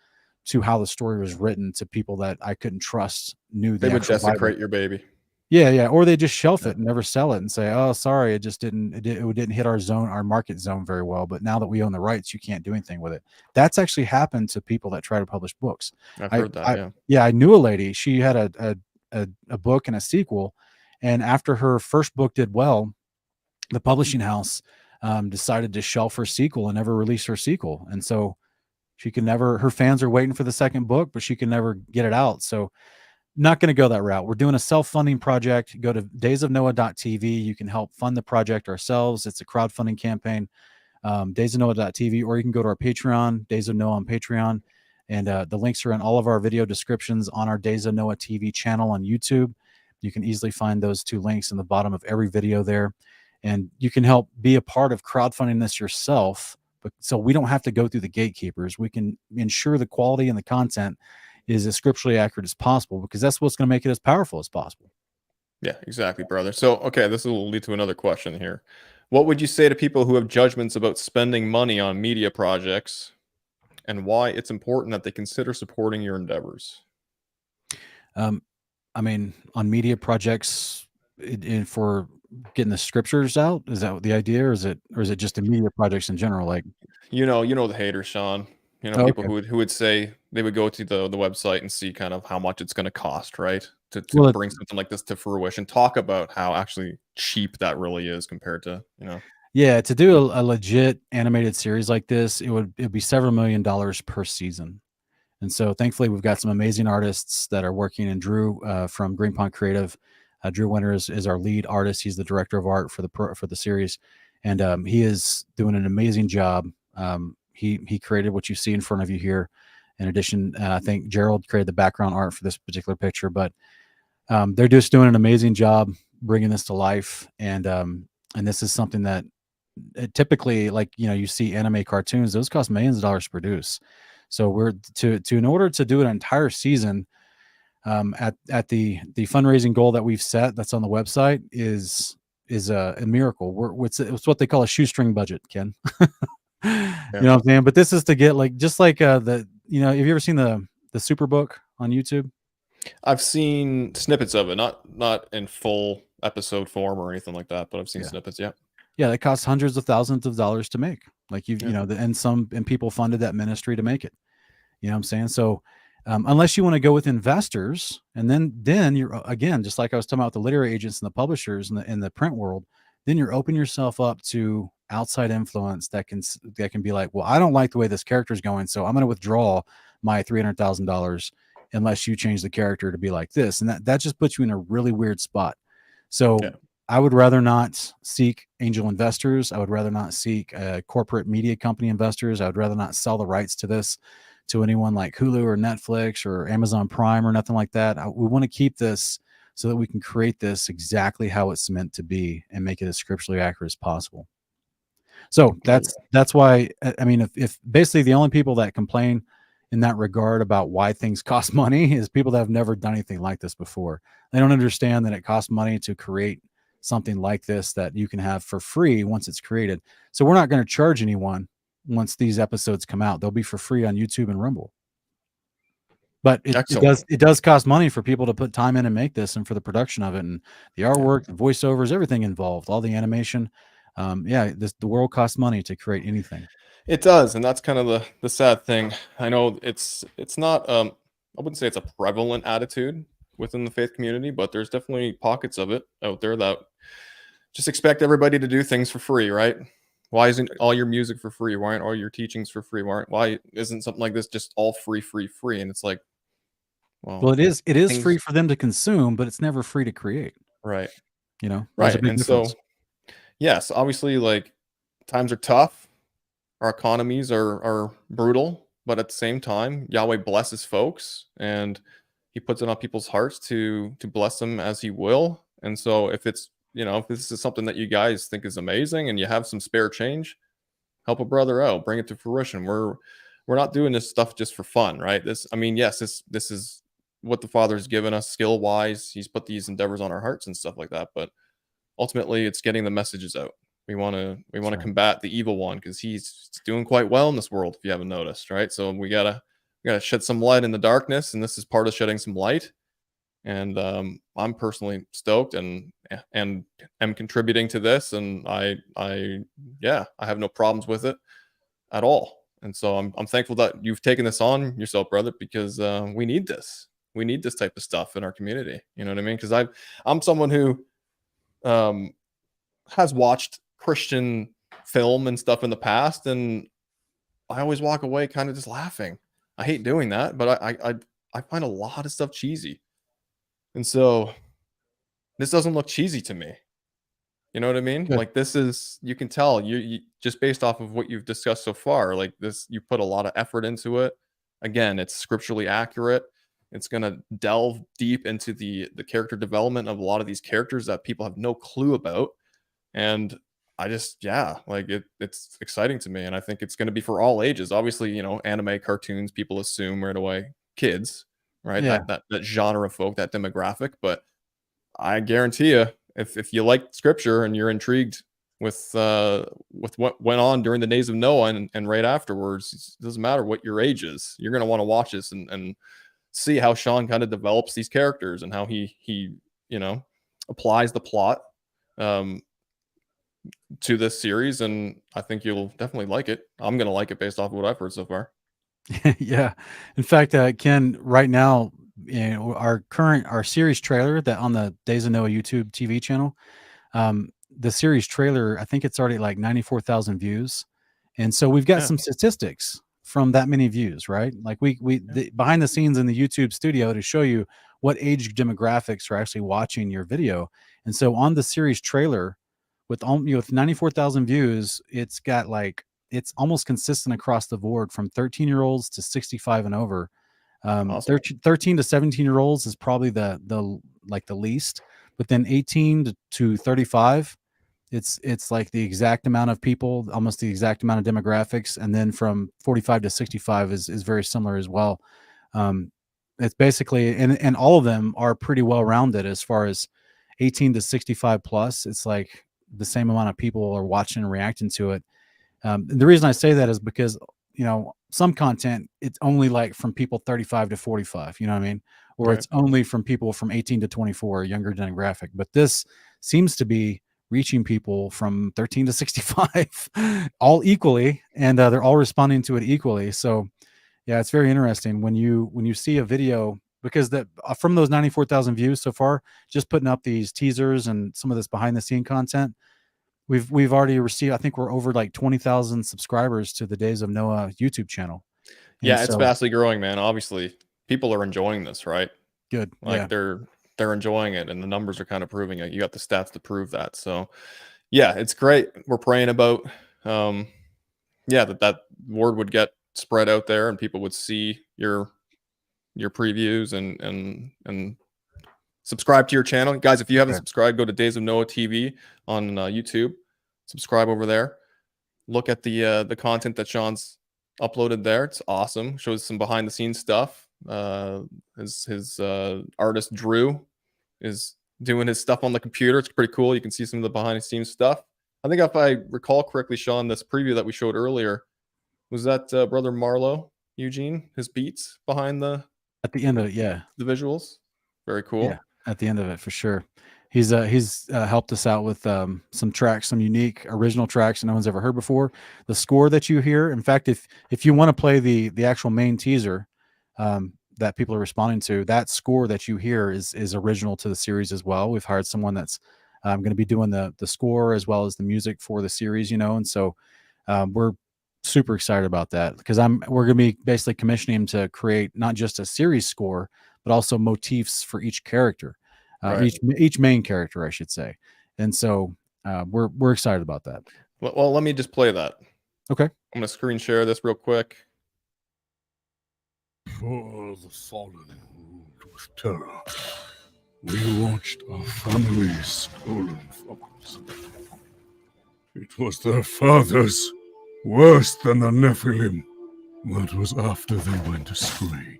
to how the story was written to people that I couldn't trust knew They the would actual Bible. desecrate your baby. Yeah. Or they just shelf Yeah. it and never sell it and say, "Oh, sorry, it didn't hit our market zone very well. But now that we own the rights, you can't do anything with it." That's actually happened to people that try to publish books. I've heard that. I knew a lady. She had a book and a sequel, and after her first book did well, the publishing house decided to shelf her sequel and never release her sequel, and so her fans are waiting for the second book, but she can never get it out. So not going to go that route. We're doing a self-funding project. Go to daysofnoah.tv. You can help fund the project ourselves. It's a crowdfunding campaign. Daysofnoah.tv, or you can go to our Patreon, Days of Noah on Patreon. And the links are in all of our video descriptions on our Days of Noah TV channel on YouTube. You can easily find those 2 links in the bottom of every video there. And you can help be a part of crowdfunding this yourself. But so we don't have to go through the gatekeepers. We can ensure the quality and the content is as scripturally accurate as possible, because that's what's going to make it as powerful as possible. Yeah, exactly, brother. So, okay, this will lead to another question here. What would you say to people who have judgments about spending money on media projects, and why it's important that they consider supporting your endeavors? I mean, on media projects for getting the scriptures out, is that the idea, or is it just in media projects in general? Like, You know the haters, Sean. People okay. who would say they would go to the website and see kind of how much it's going to cost, right, to Well, bring something like this to fruition. Talk about how actually cheap that really is compared to yeah, to do a legit animated series like this, it'd be several $1,000,000 per season. And so thankfully we've got some amazing artists that are working, and Drew from Green Pond Creative, Drew Winter is our lead artist. He's the director of art for the series, and he is doing an amazing job. He created what you see in front of you here. In addition, I think Gerald created the background art for this particular picture, but they're just doing an amazing job bringing this to life. And this is something that typically, like, you see anime cartoons, those cost millions of dollars to produce. So we're in order to do an entire season at the fundraising goal that we've set, that's on the website, is a miracle. It's what they call a shoestring budget, Ken. You know what I'm saying? But this is to get just like have you ever seen the Superbook on YouTube? I've seen snippets of it, not in full episode form or anything like that, but I've seen snippets. Yeah. Yeah, it costs hundreds of thousands of dollars to make. Like and people funded that ministry to make it. You know what I'm saying? So unless you want to go with investors, and then you're, again, just like I was talking about the literary agents and the publishers in the print world, then you're opening yourself up to outside influence that can be like, well, I don't like the way this character is going, so I'm going to withdraw my $300,000 unless you change the character to be like this. And that just puts you in a really weird spot. So I would rather not seek angel investors. I would rather not seek corporate media company investors. I would rather not sell the rights to this to anyone like Hulu or Netflix or Amazon Prime or nothing like that. We want to keep this so that we can create this exactly how it's meant to be and make it as scripturally accurate as possible. So that's why, I mean, if basically the only people that complain in that regard about why things cost money is people that have never done anything like this before. They don't understand that it costs money to create something like this that you can have for free once it's created. So we're not going to charge anyone once these episodes come out. They'll be for free on YouTube and Rumble. But Excellent. it does cost money for people to put time in and make this, and for the production of it, and the artwork, the voiceovers, everything involved, all the animation. The world costs money to create anything. It does, and that's kind of the sad thing. I know it's not I wouldn't say it's a prevalent attitude within the faith community, but there's definitely pockets of it out there that just expect everybody to do things for free, right? Why isn't all your music for free? Why aren't all your teachings for free? Why isn't something like this just all free, free, free? And it's like, well, Well, it is free things for them to consume, but it's never free to create. right, There's a right. big And difference. so, yes, obviously, like times are tough. Our economies are brutal, but at the same time, Yahweh blesses folks, and He puts it on people's hearts to bless them as He will. And so, if it's if this is something that you guys think is amazing, and you have some spare change, help a brother out, bring it to fruition. We're not doing this stuff just for fun, right? I mean, yes, this is what the Father's given us skill wise. He's put these endeavors on our hearts and stuff like that. But ultimately, it's getting the messages out. We want to Right. combat the evil one because he's doing quite well in this world. If you haven't noticed, right? So we gotta shed some light in the darkness, and this is part of shedding some light. And I'm personally stoked and am contributing to this, and I have no problems with it at all. And so I'm thankful that you've taken this on yourself, brother, because we need this. We need this type of stuff in our community. You know what I mean? Because I'm someone who um, has watched Christian film and stuff in the past, and I always walk away kind of just laughing. I hate doing that, but I find a lot of stuff cheesy, and so this doesn't look cheesy to me. You know what I mean? Good. Like this is you can tell you just based off of what you've discussed so far. Like this, you put a lot of effort into it. Again, it's scripturally accurate. It's gonna delve deep into the character development of a lot of these characters that people have no clue about. And I just like it's exciting to me, and I think it's going to be for all ages. Obviously, anime cartoons, people assume right away kids, right? Yeah. That genre of folk, that demographic, but I guarantee you, if you like scripture and you're intrigued with what went on during the days of Noah and right afterwards, it doesn't matter what your age is, you're going to want to watch this and see how Sean kind of develops these characters and how he applies the plot um, to this series, and I think you'll definitely like it. I'm gonna like it based off of what I've heard so far. Yeah. In fact, Ken, right now, our series trailer that on the Days of Noah YouTube TV channel, the series trailer, I think it's already like 94,000 views. And so we've got Yeah, some statistics from that many views, right? Like yeah, the behind the scenes in the YouTube studio to show you what age demographics are actually watching your video. And so on the series trailer with 94,000 views, it's almost consistent across the board from 13-year-olds to 65 and over. awesome. 13 to 17-year-olds is probably the least, but then 18 to 35, it's like the exact amount of people, almost the exact amount of demographics, and then from 45 to 65 is very similar as well. It's basically, and all of them are pretty well rounded as far as 18 to 65 plus. It's like the same amount of people are watching and reacting to it. And the reason I say that is because, some content, it's only like from people 35 to 45, you know what I mean? Or Right. it's only from people from 18 to 24, a younger demographic. But this seems to be reaching people from 13 to 65 all equally, and they're all responding to it equally. So yeah, it's very interesting when you see a video, because that from those 94,000 views so far, just putting up these teasers and some of this behind the scene content, we've already received, I think we're over like 20,000 subscribers to the Days of Noah YouTube channel. And Yeah, it's so vastly growing, man. Obviously, people are enjoying this, right? good. Like Yeah. they're enjoying it, and the numbers are kind of proving it. You got the stats to prove that. So yeah, it's great. We're praying about um that word would get spread out there and people would see your previews and subscribe to your channel. Guys, if you haven't Okay. subscribed, go to Days of Noah TV on YouTube. Subscribe over there. Look at the content that Sean's uploaded there. It's awesome. Shows some behind the scenes stuff. His artist Drew is doing his stuff on the computer. It's pretty cool. You can see some of the behind the scenes stuff. I think if I recall correctly, Sean, this preview that we showed earlier, Was that brother Marlowe, Eugene? His beats behind At the end of it, yeah. the visuals? Very cool. Yeah, at the end of it for sure. He's helped us out with some tracks, some unique original tracks that no one's ever heard before. The score that you hear, in fact, if you want to play the actual main teaser that people are responding to, that score that you hear is original to the series as well. We've hired someone that's going to be doing the score as well as the music for the series, and so we're super excited about that because we're going to be basically commissioning him to create not just a series score, but also motifs for each character, Right. each main character, I should say. And so we're excited about that. Well, let me just play that. Okay. I'm going to screen share this real quick. Before the fallen ruled with terror, we watched our families stolen from us. It was their fathers, worse than the Nephilim. That was after they went astray.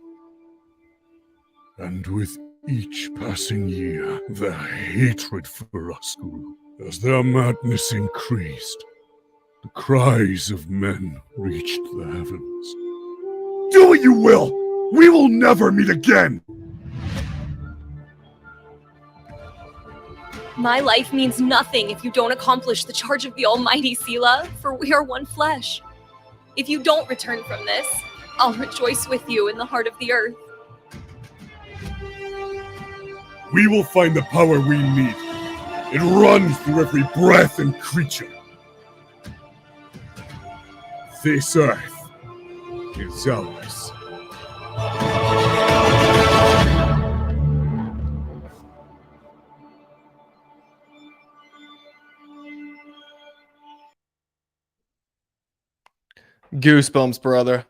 And with each passing year, their hatred for us grew. As their madness increased, the cries of men reached the heavens. Do what you will! We will never meet again! My life means nothing if you don't accomplish the charge of the Almighty, Sela, for we are one flesh. If you don't return from this, I'll rejoice with you in the heart of the earth. We will find the power we need. It runs through every breath and creature. This earth is ours. Goosebumps, brother.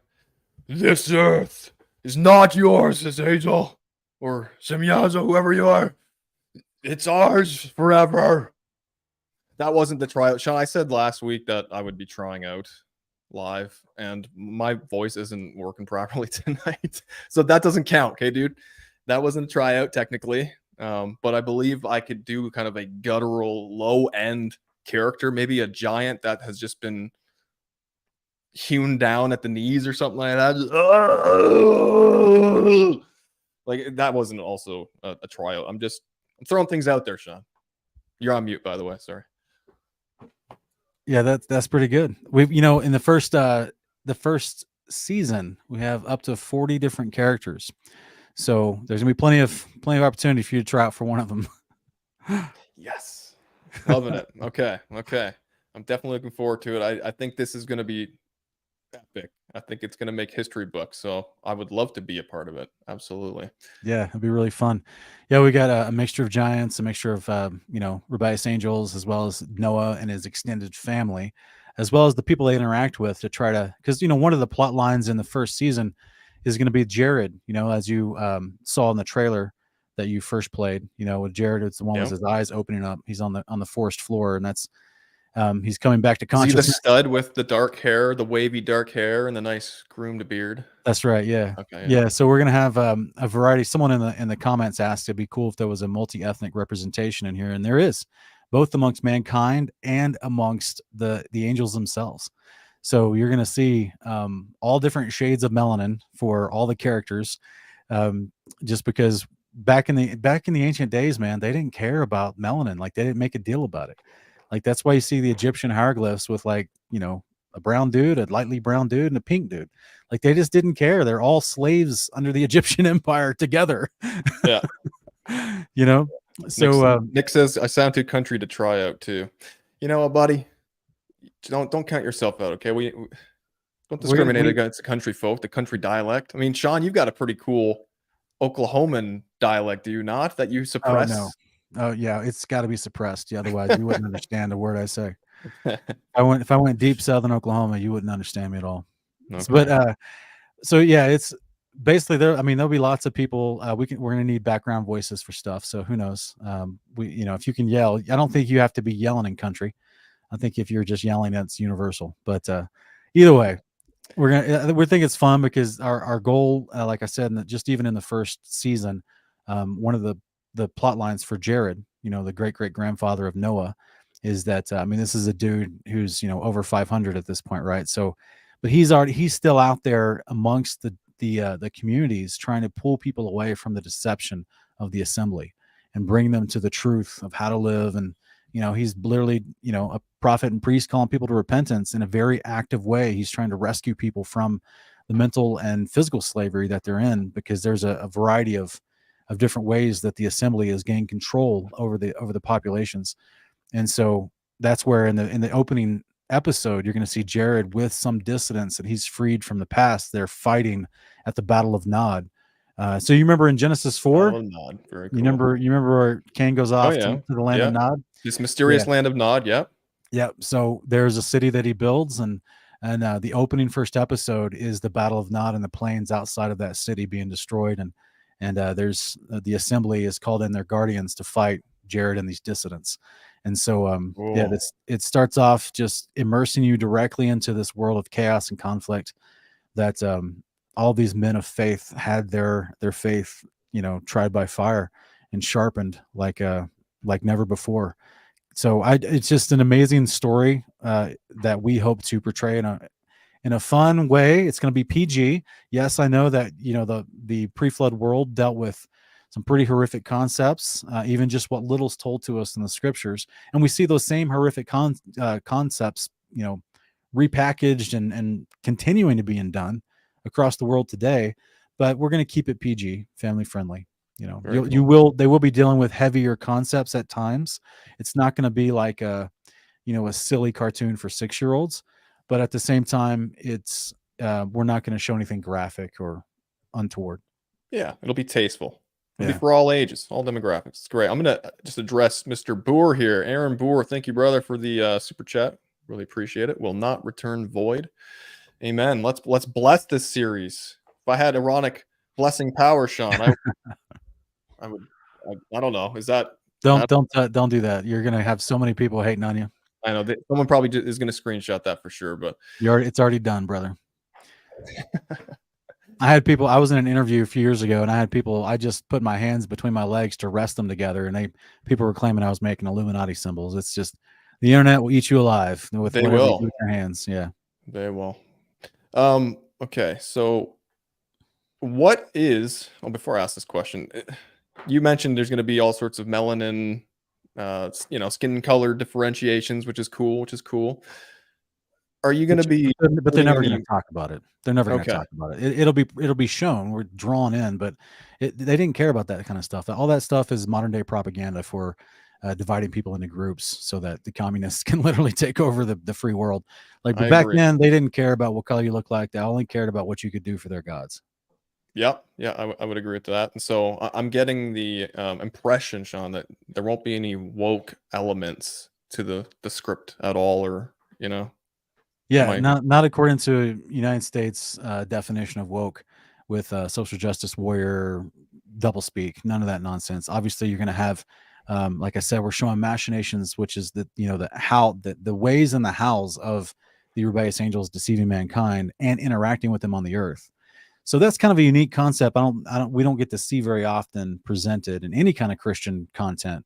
This earth is not yours, Azazel. Or Semyaza, whoever you are. It's ours forever. That wasn't the tryout. Sean, I said last week that I would be trying out live, and my voice isn't working properly tonight. So that doesn't count, okay, dude? That wasn't a tryout, technically. But I believe I could do kind of a guttural, low-end character, maybe a giant that has just been hewn down at the knees or something like that. Like, that wasn't also a tryout. I'm throwing things out there, Sean. You're on mute, by the way. Sorry. Yeah, that's pretty good. We've in the first season, we have up to 40 different characters. So there's gonna be plenty of opportunity for you to try out for one of them. Yes. Loving it. Okay. I'm definitely looking forward to it. I think this is gonna be epic. I think it's going to make history books, so I would love to be a part of it. Absolutely. Yeah, it'd be really fun. Yeah, we got a mixture of giants, a mixture of rebellious angels, as well as Noah and his extended family, as well as the people they interact with to try to, because one of the plot lines in the first season is going to be Jared. As you saw in the trailer that you first played. With Jared, it's the one with his eyes opening up. He's on the forest floor, and that's he's coming back to consciousness. Is he the stud with the dark hair, the wavy dark hair, and the nice groomed beard? That's right. Yeah. Okay. Yeah. So we're gonna have a variety. Someone in the comments asked it'd be cool if there was a multi-ethnic representation in here, and there is, both amongst mankind and amongst the angels themselves. So you're gonna see all different shades of melanin for all the characters, just because back in the ancient days, man, they didn't care about melanin. Like, they didn't make a deal about it. Like, that's why you see the Egyptian hieroglyphs with, like, a brown dude, a lightly brown dude, and a pink dude. Like, they just didn't care. They're all slaves under the Egyptian empire together. Yeah. So Nick says I sound too country to try out too. You know what, buddy? Don't count yourself out, okay? We don't discriminate against the country folk, the country dialect. I mean, Sean, you've got a pretty cool Oklahoman dialect, do you not? That you suppress? Oh, no. Oh yeah, it's got to be suppressed. Yeah, otherwise you wouldn't understand a word I say. If I went deep southern Oklahoma, you wouldn't understand me at all. Okay. But so yeah, it's basically there. I mean, there'll be lots of people. We're going to need background voices for stuff. So who knows? If you can yell, I don't think you have to be yelling in country. I think if you're just yelling, that's universal. But either way, we think it's fun because our goal, like I said, just even in the first season, one of the plot lines for Jared, the great grandfather of Noah, is that this is a dude who's over 500 at this point, right? So but he's still out there amongst the communities, trying to pull people away from the deception of the assembly and bring them to the truth of how to live. And he's literally a prophet and priest calling people to repentance in a very active way. He's trying to rescue people from the mental and physical slavery that they're in, because there's a variety of different ways that the assembly has gained control over the populations. And so that's where in the opening episode, you're going to see Jared with some dissidents, and he's freed from the past. They're fighting at the Battle of Nod. So you remember in Genesis 4, Battle of Nod. Very cool. you remember where Cain goes off to the land of Nod? This mysterious land of Nod. Yep. Yep. So there's a city that he builds, and the opening first episode is the Battle of Nod and the plains outside of that city being destroyed. And there's the assembly is called in their guardians to fight Jared and these dissidents. And so, it starts off just immersing you directly into this world of chaos and conflict that all these men of faith had their faith, tried by fire and sharpened like never before. So it's just an amazing story that we hope to portray in a fun way. It's going to be PG. Yes, I know that the pre-flood world dealt with some pretty horrific concepts, even just what little's told to us in the scriptures, and we see those same horrific concepts, repackaged and continuing to be done across the world today. But we're going to keep it PG, family friendly. They will be dealing with heavier concepts at times. It's not going to be like a silly cartoon for 6-year-olds, but at the same time, it's we're not going to show anything graphic or untoward. Yeah, it'll be tasteful. It'll be for all ages, all demographics. It's great. I'm going to just address Mr. Boer here. Aaron Boer, thank you, brother, for the super chat. Really appreciate it. Will not return void. Amen. Let's bless this series. If I had ironic blessing power, Sean, I would. I don't know. Is that don't do that? You're gonna have so many people hating on you. I know someone probably is gonna screenshot that for sure, but it's already done, brother. I had people. I was in an interview a few years ago, and I had people. I just put my hands between my legs to rest them together, and people were claiming I was making Illuminati symbols. It's just the internet will eat you alive with they will with your hands. Yeah, they will. Okay, so what is? Well, before I ask this question, you mentioned there's going to be all sorts of melanin, skin color differentiations, which is cool. Are you going to be? But they're never going to talk about it. They're never going to talk about it. It'll be shown. We're drawn in, but they didn't care about that kind of stuff. All that stuff is modern day propaganda for dividing people into groups so that the communists can literally take over the free world. Like back then, they didn't care about what color you look like. They only cared about what you could do for their gods. Yeah, I would agree with that. And so I'm getting the impression, Sean, that there won't be any woke elements to the script at all, or Yeah, not according to United States definition of woke with social justice warrior doublespeak. None of that nonsense. Obviously, you're going to have, like I said, we're showing machinations, which is the ways and the hows of the rebellious angels deceiving mankind and interacting with them on the earth. So that's kind of a unique concept. We don't get to see very often presented in any kind of Christian content.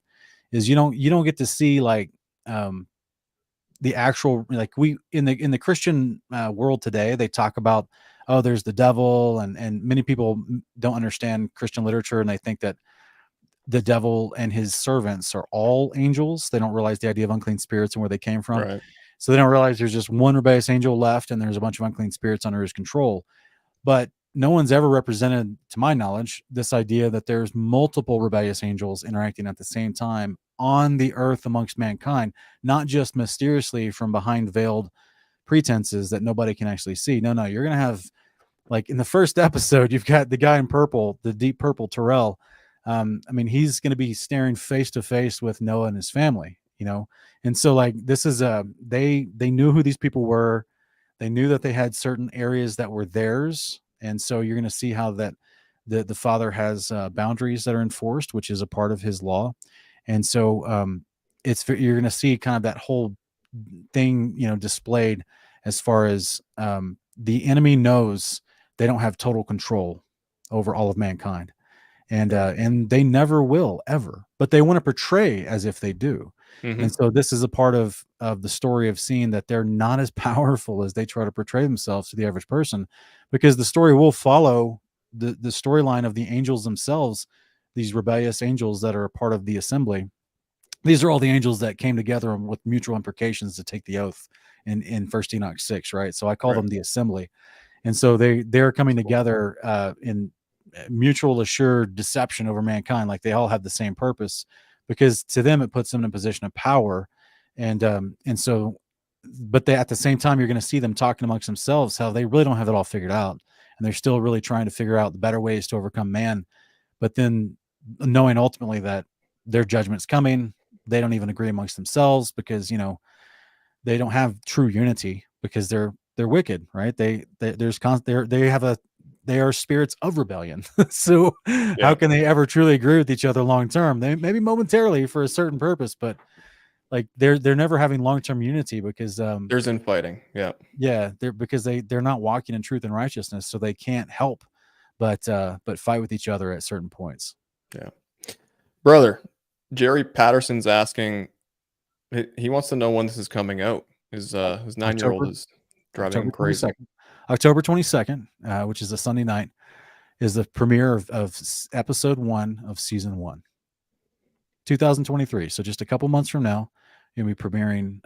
Is you don't get to see like the actual, like we in the Christian world today, they talk about, oh, there's the devil, and many people don't understand Christian literature, and they think that the devil and his servants are all angels. They don't realize the idea of unclean spirits and where they came from. Right. So they don't realize there's just one rebellious angel left, and there's a bunch of unclean spirits under his control. But no one's ever represented, to my knowledge, this idea that there's multiple rebellious angels interacting at the same time on the earth amongst mankind, not just mysteriously from behind veiled pretenses that nobody can actually see. No, you're going to have, like in the first episode, you've got the guy in purple, the deep purple Terrell. He's going to be staring face to face with Noah and his family, And so like, this is they knew who these people were. They knew that they had certain areas that were theirs. And so you're going to see how that the father has boundaries that are enforced, which is a part of his law. And so you're going to see kind of that whole thing, displayed as far as the enemy knows they don't have total control over all of mankind. And they never will ever, but they want to portray as if they do. Mhm. And so this is a part of the story of seeing that they're not as powerful as they try to portray themselves to the average person, because the story will follow the storyline of the angels themselves, these rebellious angels that are a part of the assembly. These are all the angels that came together with mutual imprecations to take the oath in First Enoch 6, right? So I call Right. them the assembly. And so they're coming That's cool. together in mutual assured deception over mankind. Like they all have the same purpose, because to them it puts them in a position of power. And so, but they, at the same time, you're going to see them talking amongst themselves how they really don't have it all figured out, and they're still really trying to figure out the better ways to overcome man. But then knowing ultimately that their judgment's coming, they don't even agree amongst themselves, because they don't have true unity, because they're wicked, right? They are spirits of rebellion. So Yeah. how can they ever truly agree with each other long term? They maybe momentarily for a certain purpose, but like they're never having long term unity, because There's infighting. Yeah. yeah, they're not walking in truth and righteousness, so they can't help but fight with each other at certain points. Yeah. Brother, Jerry Patterson's asking, he wants to know when this is coming out. His 9-year-old is driving him crazy. October 22nd, which is a Sunday night, is the premiere of episode 1 of season 1, 2023. So just a couple months from now, you'll be premiering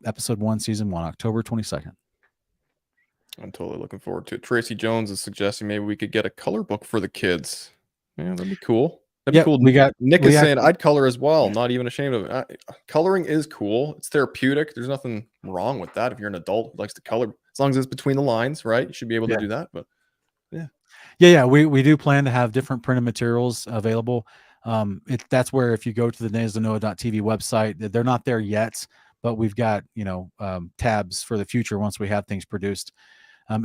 episode 1, season 1, October 22nd. I'm totally looking forward to it. Tracy Jones is suggesting maybe we could get a color book for the kids. Yeah, that'd be cool. That'd be cool. Nick is saying I'd color as well. Not even ashamed of it. Coloring is cool. It's therapeutic. There's nothing wrong with that. If you're an adult who likes to color, as long as it's between the lines, right? You should be able to do that. But yeah, we do plan to have different printed materials available. That's where, if you go to the daysofnoah.tv website, they're not there yet, but we've got tabs for the future once we have things produced,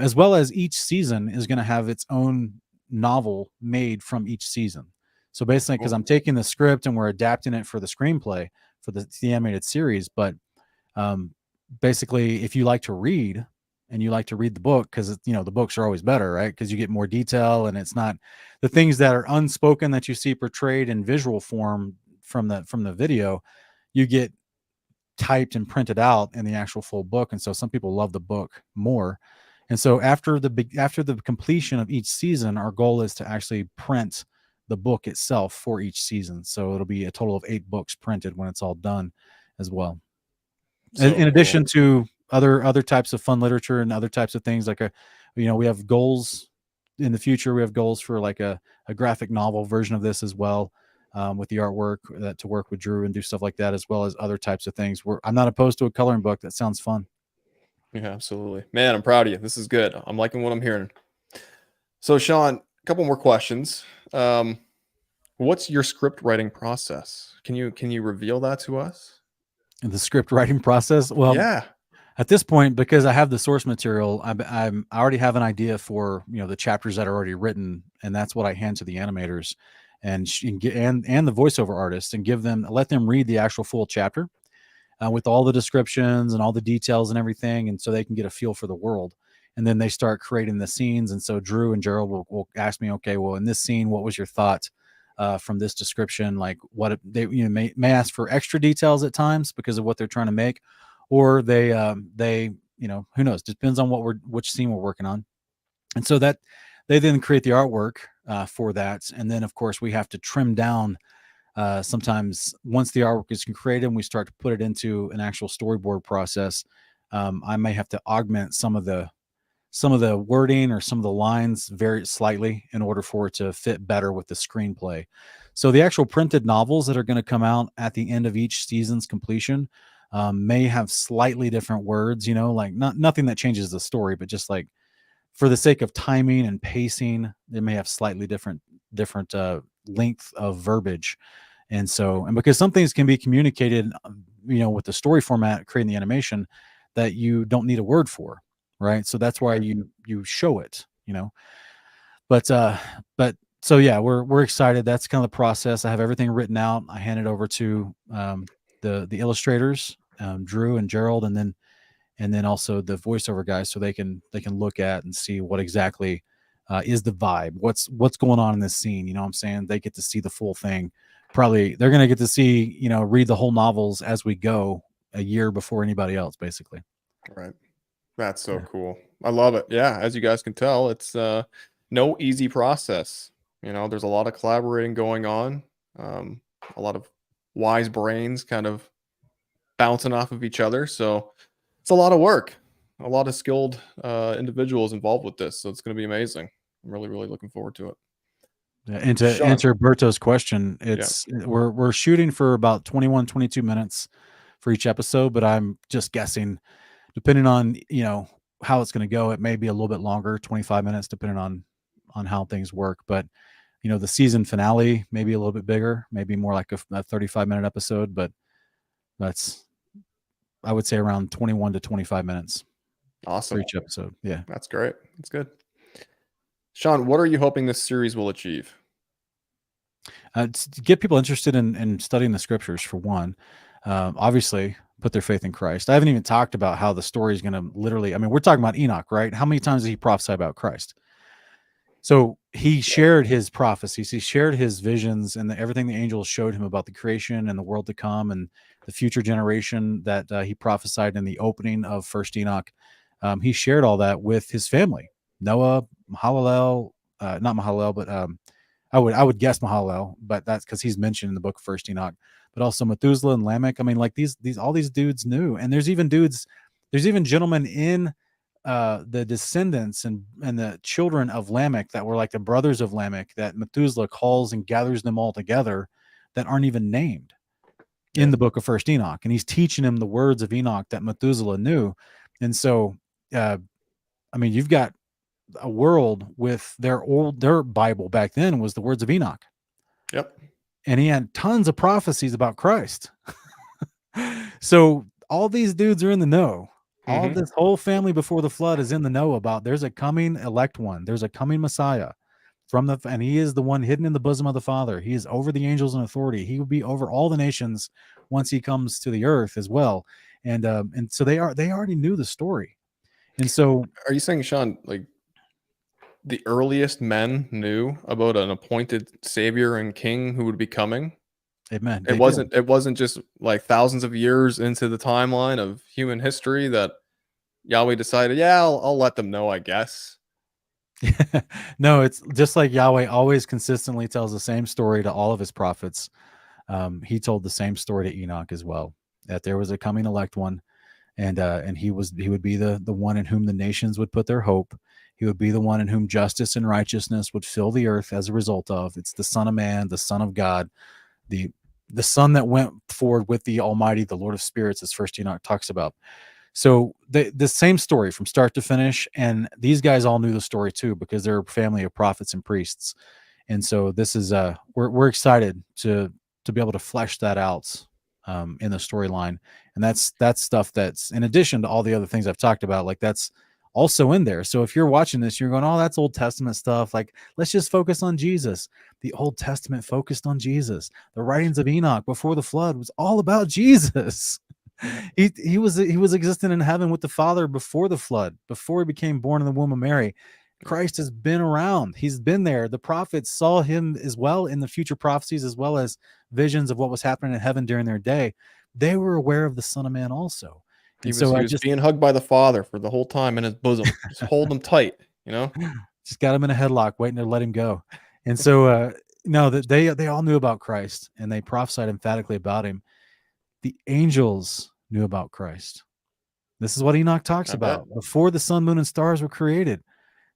as well as each season is going to have its own novel made from each season. So basically, because I'm taking the script and we're adapting it for the screenplay for the animated series, but basically, if you like to read and you like to read the book, because the books are always better, right? Because you get more detail, and it's not the things that are unspoken that you see portrayed in visual form from the video, you get typed and printed out in the actual full book. And so some people love the book more. And so after the completion of each season, our goal is to actually print the book itself for each season. So it'll be a total of 8 books printed when it's all done as well. So in addition to other types of fun literature and other types of things, like we have goals in the future. We have goals for like a graphic novel version of this as well, with the artwork to work with Drew and do stuff like that, as well as other types of things. I'm not opposed to a coloring book. That sounds fun. Yeah, absolutely. Man, I'm proud of you. This is good. I'm liking what I'm hearing. So Sean, a couple more questions. What's your script writing process? Can you reveal that to us? The script writing process? Well, yeah. At this point, because I have the source material, I already have an idea for the chapters that are already written, and that's what I hand to the animators and the voiceover artists, and let them read the actual full chapter with all the descriptions and all the details and everything, and so they can get a feel for the world. And then they start creating the scenes. And so Drew and Gerald will ask me, okay, well, in this scene, what was your thought from this description? Like, what they may ask for extra details at times because of what they're trying to make, or they who knows, depends on which scene we're working on. And so that they then create the artwork for that. And then of course we have to trim down sometimes once the artwork is created and we start to put it into an actual storyboard process. I may have to augment some of the wording or some of the lines very slightly in order for it to fit better with the screenplay. So the actual printed novels that are going to come out at the end of each season's completion may have slightly different words, like nothing that changes the story, but just like for the sake of timing and pacing, they may have slightly different length of verbiage. And because some things can be communicated, with the story format, creating the animation, that you don't need a word for. Right. So that's why you show it, but so yeah, we're excited. That's kind of the process. I have everything written out. I hand it over to the illustrators, Drew and Gerald, and then also the voiceover guys, so they can look at and see what exactly is the vibe, what's going on in this scene. You know what I'm saying? They get to see the full thing they're going to get to see, read the whole novels as we go a year before anybody else, basically. Right. That's so Yeah. cool. I love it. Yeah, as you guys can tell, it's no easy process. There's a lot of collaborating going on. A lot of wise brains kind of bouncing off of each other. So it's a lot of work, a lot of skilled individuals involved with this. So it's going to be amazing. I'm really, really looking forward to it. Yeah, and to Sean. answer Berto's question, Yeah. we're shooting for about 21, 22 minutes for each episode, but I'm just guessing, depending on how it's going to go, it may be a little bit longer, 25 minutes, depending on how things work. But the season finale may be a little bit bigger, maybe more like a 35-minute episode, but that's, I would say, around 21 to 25 minutes Awesome. for each episode. Yeah. That's great. That's good. Sean, what are you hoping this series will achieve? To get people interested in studying the scriptures, for one. Obviously, put their faith in Christ. I haven't even talked about how the story is going to literally, we're talking about Enoch, right? How many times did he prophesy about Christ? So he shared his prophecies, he shared his visions, and everything the angels showed him about the creation and the world to come and the future generation that he prophesied in the opening of First Enoch. He shared all that with his family, Noah, Mahalalel, not Mahalalel, but I would guess Mahalalel, but that's because he's mentioned in the book of First Enoch. But also Methuselah and Lamech. All these dudes knew, and there's even gentlemen in the descendants and the children of Lamech that were like the brothers of Lamech that Methuselah calls and gathers them all together that aren't even named in the book of First Enoch, and he's teaching him the words of Enoch that Methuselah knew. And so, you've got a world with their Bible back then was the words of Enoch. Yep. And he had tons of prophecies about Christ. So all these dudes are in the know. All this whole family before the flood is in the know about there's a coming elect one. There's a coming Messiah and he is the one hidden in the bosom of the Father. He is over the angels in authority. He will be over all the nations once he comes to the earth as well. And so they already knew the story. And so are you saying, Sean, like the earliest men knew about an appointed savior and king who would be coming? Amen. It wasn't just like thousands of years into the timeline of human history that Yahweh decided, I'll let them know, I guess. No, it's just like Yahweh always consistently tells the same story to all of his prophets. He told the same story to Enoch as well, that there was a coming elect one, and he would be the one in whom the nations would put their hope. He would be the one in whom justice and righteousness would fill the earth as a result of. It's the Son of Man, the Son of God, the Son that went forward with the Almighty, the Lord of Spirits, as First Enoch talks about. So the same story from start to finish, and these guys all knew the story too because they're a family of prophets and priests. And so this is we're excited to be able to flesh that out in the storyline, and that's stuff that's in addition to all the other things I've talked about. Like that's also in there. So if you're watching this, you're going, oh, that's Old Testament stuff. Like, let's just focus on Jesus. The Old Testament focused on Jesus. The writings of Enoch before the flood was all about Jesus. He was existing in heaven with the Father before the flood, before he became born in the womb of Mary. Christ has been around. He's been there. The prophets saw him as well in the future prophecies, as well as visions of what was happening in heaven during their day. They were aware of the Son of Man also. He was being hugged by the Father for the whole time in his bosom. Just hold him tight, Just got him in a headlock, waiting to let him go. And so, they all knew about Christ, and they prophesied emphatically about him. The angels knew about Christ. This is what Enoch talks about. Before the sun, moon, and stars were created,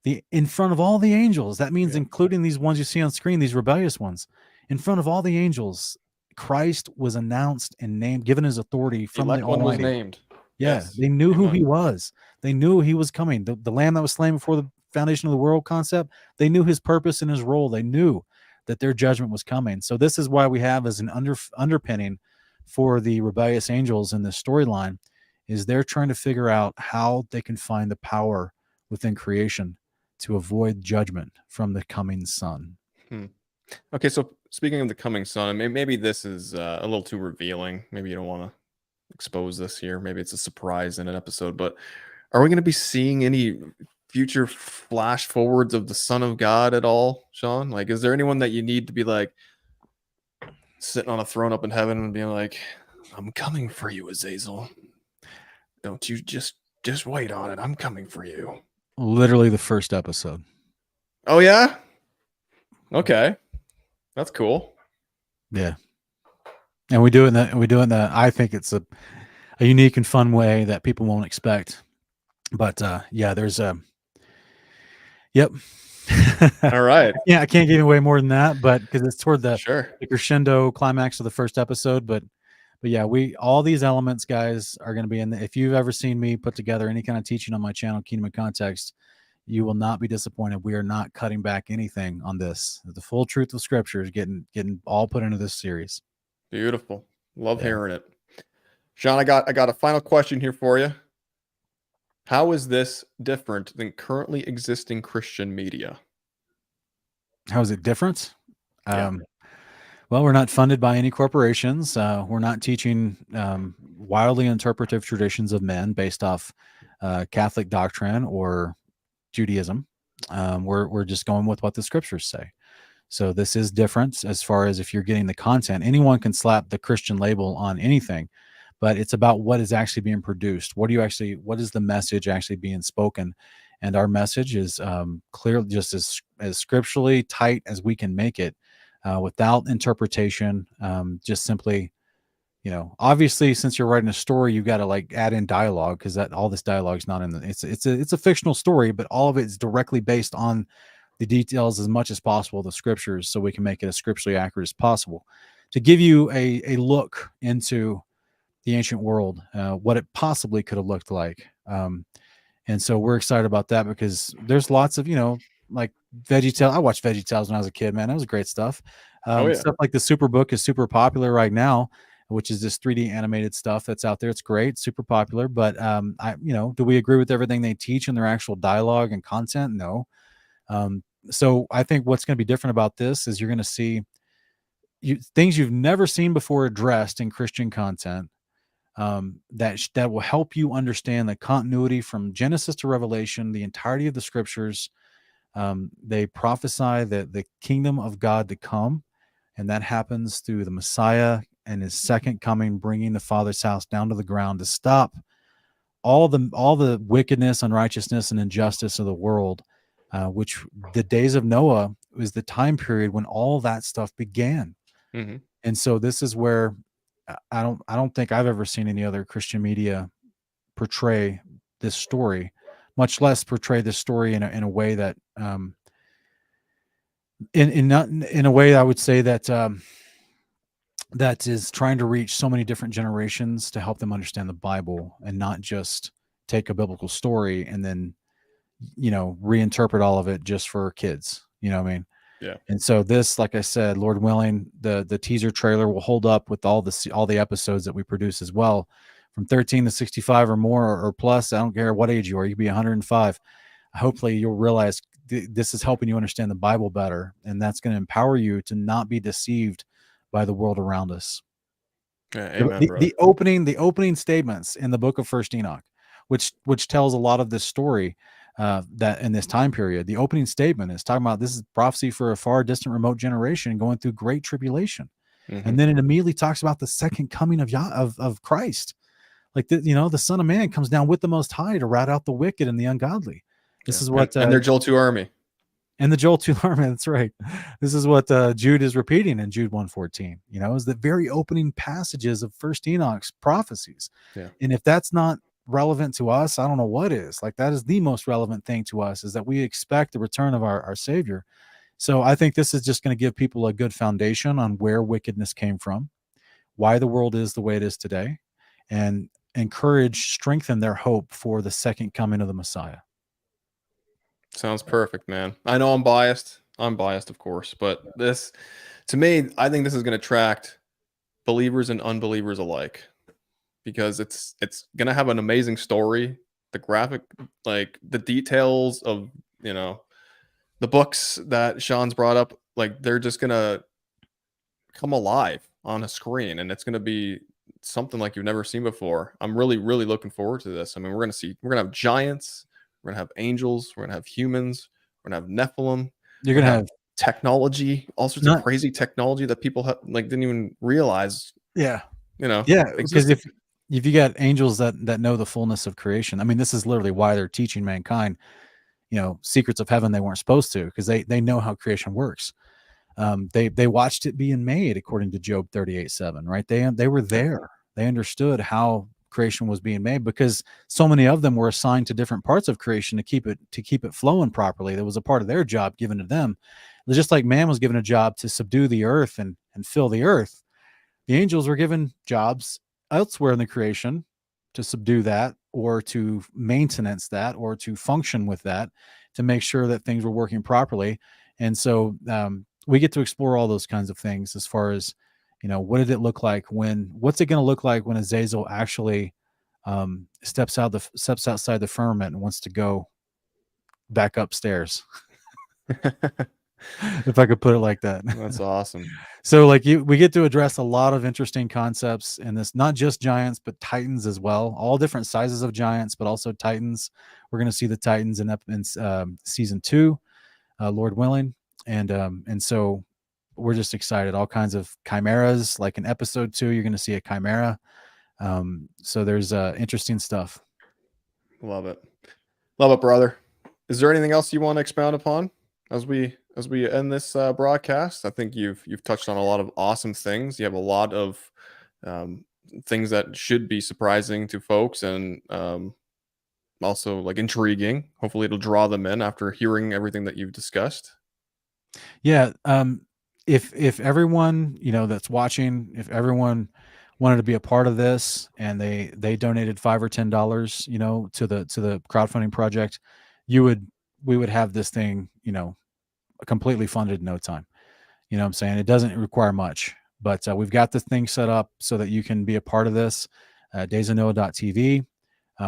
in front of all the angels, that means including these ones you see on screen, these rebellious ones, in front of all the angels, Christ was announced and named, given his authority from the Almighty. Was named. Yeah, yes. They knew who he was. They knew he was coming. The lamb that was slain before the foundation of the world concept, they knew his purpose and his role. They knew that their judgment was coming. So this is why we have as an underpinning for the rebellious angels in this storyline is they're trying to figure out how they can find the power within creation to avoid judgment from the coming sun. Okay, so speaking of the coming sun, maybe this is a little too revealing. Maybe you don't want to expose this here. Maybe it's a surprise in an episode, but are we going to be seeing any future flash forwards of the Son of God at all, Sean? Like, is there anyone that you need to be like, sitting on a throne up in heaven and being like, "I'm coming for you, Azazel. Don't you just wait on it. I'm coming for you." Literally the first episode. Oh yeah? Okay. That's cool. Yeah. And we do it in the I think it's a unique and fun way that people won't expect. But yeah, there's a yep. All right. Yeah, I can't give away more than that, but because it's toward the Sure. crescendo climax of the first episode. But yeah, all these elements, guys, are going to be in. If you've ever seen me put together any kind of teaching on my channel, Kingdom of Context, you will not be disappointed. We are not cutting back anything on this. The full truth of Scripture is getting all put into this series. Beautiful. Love Yeah. hearing it. Sean, I got a final question here for you. How is this different than currently existing Christian media? How is it different? Yeah. Well, we're not funded by any corporations. We're not teaching wildly interpretive traditions of men based off Catholic doctrine or Judaism. We're just going with what the scriptures say. So this is different as far as if you're getting the content. Anyone can slap the Christian label on anything, but it's about what is actually being produced. What is the message actually being spoken? And our message is clear, just as scripturally tight as we can make it, without interpretation. Just simply, obviously, since you're writing a story, you've got to like add in dialogue, because all this dialogue is not in the. It's a fictional story, but all of it is directly based on the details as much as possible of the scriptures, so we can make it as scripturally accurate as possible, to give you a look into the ancient world, what it possibly could have looked like. And so we're excited about that, because there's lots of, like VeggieTales. I watched VeggieTales when I was a kid, man. That was great stuff. Oh, yeah. Stuff like the Superbook is super popular right now, which is this 3D animated stuff that's out there. It's great, super popular. But do we agree with everything they teach in their actual dialogue and content? No. So I think what's going to be different about this is you're going to see things you've never seen before addressed in Christian content, that will help you understand the continuity from Genesis to Revelation, the entirety of the scriptures. They prophesy that the kingdom of God to come, and that happens through the Messiah and his second coming, bringing the Father's house down to the ground to stop all the wickedness, unrighteousness, and injustice of the world. Which the days of Noah was the time period when all that stuff began. Mm-hmm. And so this is where I don't think I've ever seen any other Christian media portray this story, much less portray this story in a way that in a way I would say that that is trying to reach so many different generations to help them understand the Bible, and not just take a biblical story and then reinterpret all of it just for kids. You know what I mean? Yeah. And so this, like I said, Lord willing, the teaser trailer will hold up with all the episodes that we produce as well, from 13 to 65 or more or plus. I don't care what age you are. You could be 105. Hopefully you'll realize this is helping you understand the Bible better, and that's going to empower you to not be deceived by the world around us. Yeah, amen, the opening statements in the book of First Enoch, which tells a lot of this story, that in this time period, the opening statement is talking about this is prophecy for a far distant remote generation going through great tribulation. Mm-hmm. And then it immediately talks about the second coming of Christ. Like the Son of Man comes down with the Most High to rout out the wicked and the ungodly. This is what and their Joel 2 army. And the Joel 2 army, that's right. This is what Jude is repeating in Jude 1:14, is the very opening passages of First Enoch's prophecies. Yeah. And if that's not relevant to us, I don't know what is. Like, that is the most relevant thing to us, is that we expect the return of our Savior. So I think this is just going to give people a good foundation on where wickedness came from, why the world is the way it is today, and strengthen their hope for the second coming of the Messiah. Sounds perfect, man. I know I'm biased. I'm biased, of course, but this, to me, I think this is going to attract believers and unbelievers alike, because it's going to have an amazing story. The graphic, like the details of, the books that Sean's brought up, like they're just going to come alive on a screen, and it's going to be something like you've never seen before. I'm really, really looking forward to this. I mean, we're going to have giants. We're going to have angels. We're going to have humans. We're going to have Nephilim. You're going to have technology, all sorts of crazy technology that people didn't even realize. Yeah. Existed. Because if you got angels that know the fullness of creation, I mean, this is literally why they're teaching mankind, secrets of heaven they weren't supposed to, because they know how creation works. They watched it being made, according to Job 38:7, right? They were there. They understood how creation was being made, because so many of them were assigned to different parts of creation to keep it flowing properly. That was a part of their job given to them. It was just like man was given a job to subdue the earth and fill the earth. The angels were given jobs elsewhere in the creation to subdue that, or to maintenance that, or to function with that, to make sure that things were working properly. And so we get to explore all those kinds of things, as far as, what did it look like what's it going to look like when Azazel actually steps outside the firmament and wants to go back upstairs. If I could put it like that. That's awesome. So we get to address a lot of interesting concepts in this, not just giants, but titans as well, all different sizes of giants, but also titans. We're going to see the titans in season 2, Lord willing. And so we're just excited. All kinds of chimeras, like in episode 2, you're going to see a chimera. So there's interesting stuff. Love it, brother. Is there anything else you want to expound upon as we end this broadcast? I think you've touched on a lot of awesome things. You have a lot of things that should be surprising to folks, and also intriguing. Hopefully it'll draw them in after hearing everything that you've discussed. Yeah. If everyone, that's watching, if everyone wanted to be a part of this, and they donated $5 or $10, to the crowdfunding project, we would have this thing, completely funded in no time. You know what I'm saying? It doesn't require much, but we've got the thing set up so that you can be a part of this. daysofnoah.tv.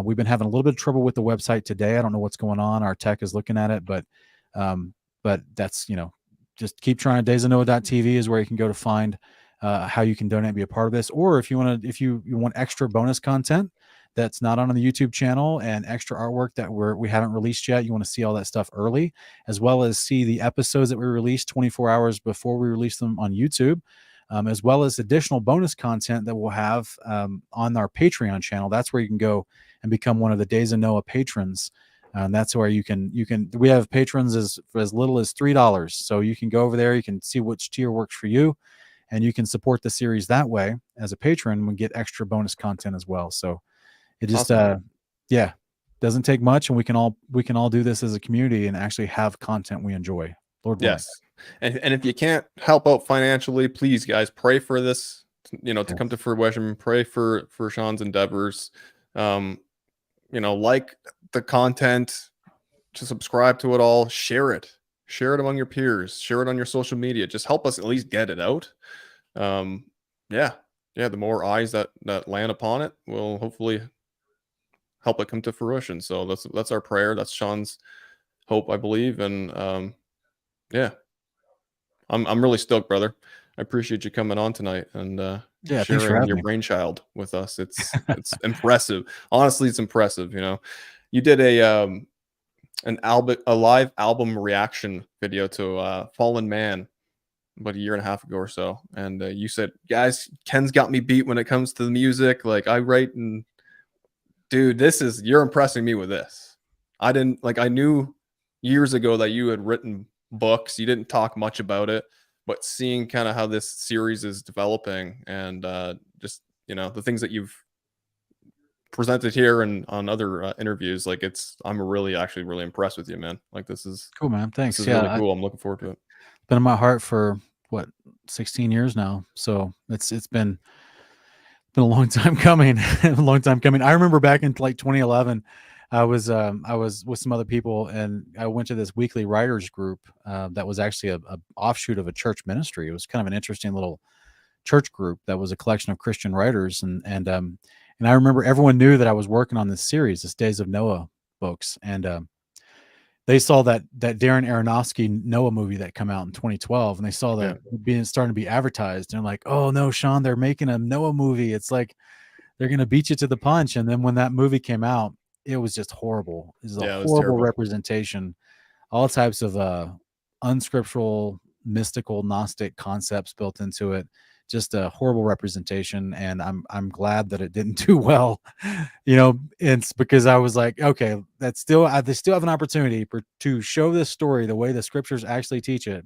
We've been having a little bit of trouble with the website today. I don't know what's going on. Our tech is looking at it, but that's, just keep trying. daysofnoah.tv is where you can go to find how you can donate and be a part of this. Or if you want extra bonus content that's not on the YouTube channel, and extra artwork that we haven't released yet, you want to see all that stuff early, as well as see the episodes that we released 24 hours before we release them on YouTube, as well as additional bonus content that we'll have on our Patreon channel. That's where you can go and become one of the Days of Noah patrons. And that's where you can, we have patrons as little as $3. So you can go over there, you can see which tier works for you, and you can support the series that way as a patron and get extra bonus content as well. So it just, awesome. Doesn't take much, and we can all do this as a community and actually have content we enjoy. Lord willing. Yes. And if you can't help out financially, please guys, pray for this, to come to fruition. Pray for Sean's endeavors. Like the content, to subscribe to it all, share it among your peers, share it on your social media. Just help us at least get it out. The more eyes that land upon it will hopefully help it come to fruition. So that's our prayer. That's Sean's hope, I believe. And I'm really stoked, brother. I appreciate you coming on tonight and sharing your brainchild with us. It's impressive. Honestly, it's impressive. You did a live album reaction video to Fallen Man about a year and a half ago or so, and you said, guys, Ken's got me beat when it comes to the music. I write, and dude, you're impressing me with this. I knew years ago that you had written books. You didn't talk much about it, but seeing kind of how this series is developing, and just the things that you've presented here and on other interviews, I'm really impressed with you, man. This is cool, man. Thanks. This is really cool. I'm looking forward to it. Been in my heart for 16 years now, so it's been a long time coming. I remember back in 2011, I was with some other people, and I went to this weekly writers group that was actually a offshoot of a church ministry. It was kind of an interesting little church group that was a collection of Christian writers, and I remember everyone knew that I was working on this series, this Days of Noah books, and they saw that Darren Aronofsky Noah movie that come out in 2012, and they saw that starting to be advertised, and like, oh no, Sean, they're making a Noah movie. It's like they're gonna beat you to the punch. And then when that movie came out, it was just horrible. It was a horrible representation, all types of unscriptural, mystical, Gnostic concepts built into it. Just a horrible representation, and I'm glad that it didn't do well. It's because I was like, okay, they still have an opportunity to show this story the way the scriptures actually teach it,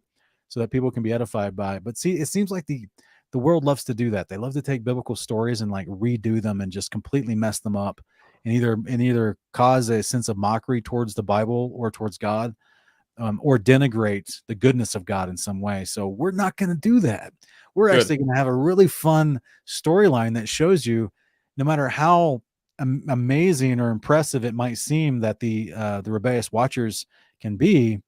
so that people can be edified by it. But see, it seems like the world loves to do that. They love to take biblical stories and like redo them and just completely mess them up, and either cause a sense of mockery towards the Bible or towards God, or denigrate the goodness of God in some way. So we're not going to do that. We're Good. actually going to have a really fun storyline that shows you, no matter how amazing or impressive it might seem that the rebellious watchers can be,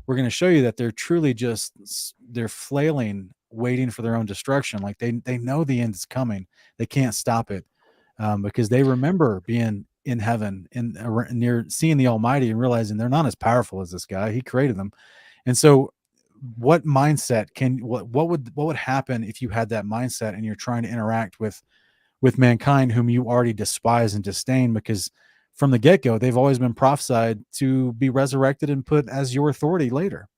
we're going to show you that they're truly they're flailing, waiting for their own destruction. Like they know the end is coming. They can't stop it, because they remember being in heaven and near seeing the Almighty and realizing they're not as powerful as this guy. He created them. And so what mindset what would happen if you had that mindset and you're trying to interact with mankind whom you already despise and disdain? Because from the get-go, they've always been prophesied to be resurrected and put as your authority later.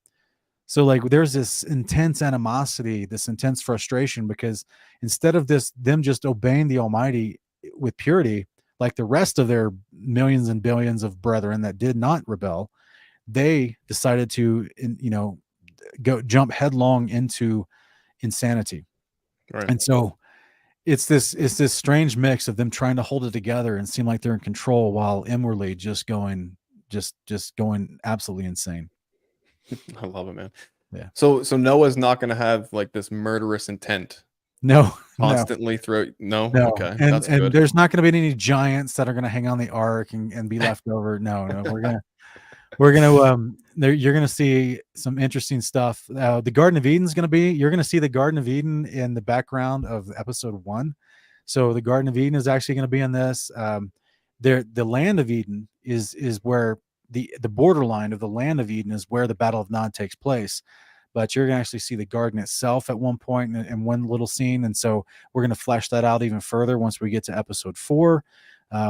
So like there's this intense animosity, this intense frustration, because instead of them just obeying the Almighty with purity, like the rest of their millions and billions of brethren that did not rebel, they decided to, jump headlong into insanity. Right. And so it's this strange mix of them trying to hold it together and seem like they're in control while inwardly just going absolutely insane. I love it, man. Yeah. So Noah's not going to have like this murderous intent No, constantly throughout. No. no. Okay. And, That's and good. there's not going to be any giants that are going to hang on the ark and be left over. No, you're going to see some interesting stuff. The Garden of Eden is you're going to see the Garden of Eden in the background of episode 1. So the Garden of Eden is actually going to be in this. The land of Eden is where the borderline of the land of Eden is where the Battle of Nod takes place. But you're going to actually see the garden itself at one point in one little scene. And so we're going to flesh that out even further once we get to episode 4.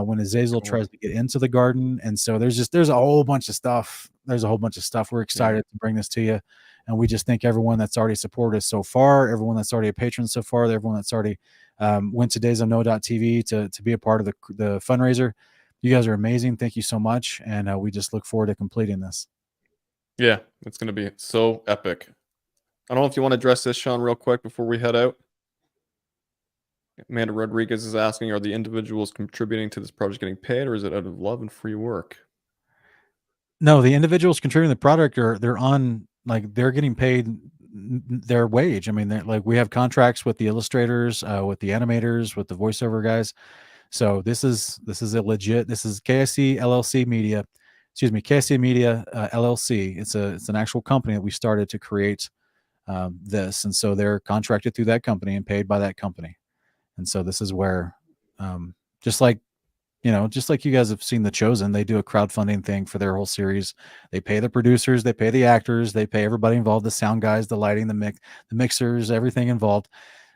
When Azazel tries to get into the garden. And so there's a whole bunch of stuff. We're excited to bring this to you. And we just thank everyone that's already supported us so far, everyone that's already a patron so far, everyone that's already went to daysofnoah.tv to be a part of the fundraiser. You guys are amazing. Thank you so much. And we just look forward to completing this. Yeah, it's going to be so epic. I don't know if you want to address this, Sean, real quick before we head out. Amanda Rodriguez is asking, are the individuals contributing to this project getting paid, or is it out of love and free work? No, the individuals contributing to the product they're getting paid their wage. I mean, we have contracts with the illustrators, with the animators, with the voiceover guys. So this is a legit. This is KSC LLC Media. Excuse me, KSC Media LLC. It's an actual company that we started to create this, and so they're contracted through that company and paid by that company. And so this is where, just like you guys have seen The Chosen, they do a crowdfunding thing for their whole series. They pay the producers, they pay the actors, they pay everybody involved, the sound guys, the lighting, the mixers, everything involved.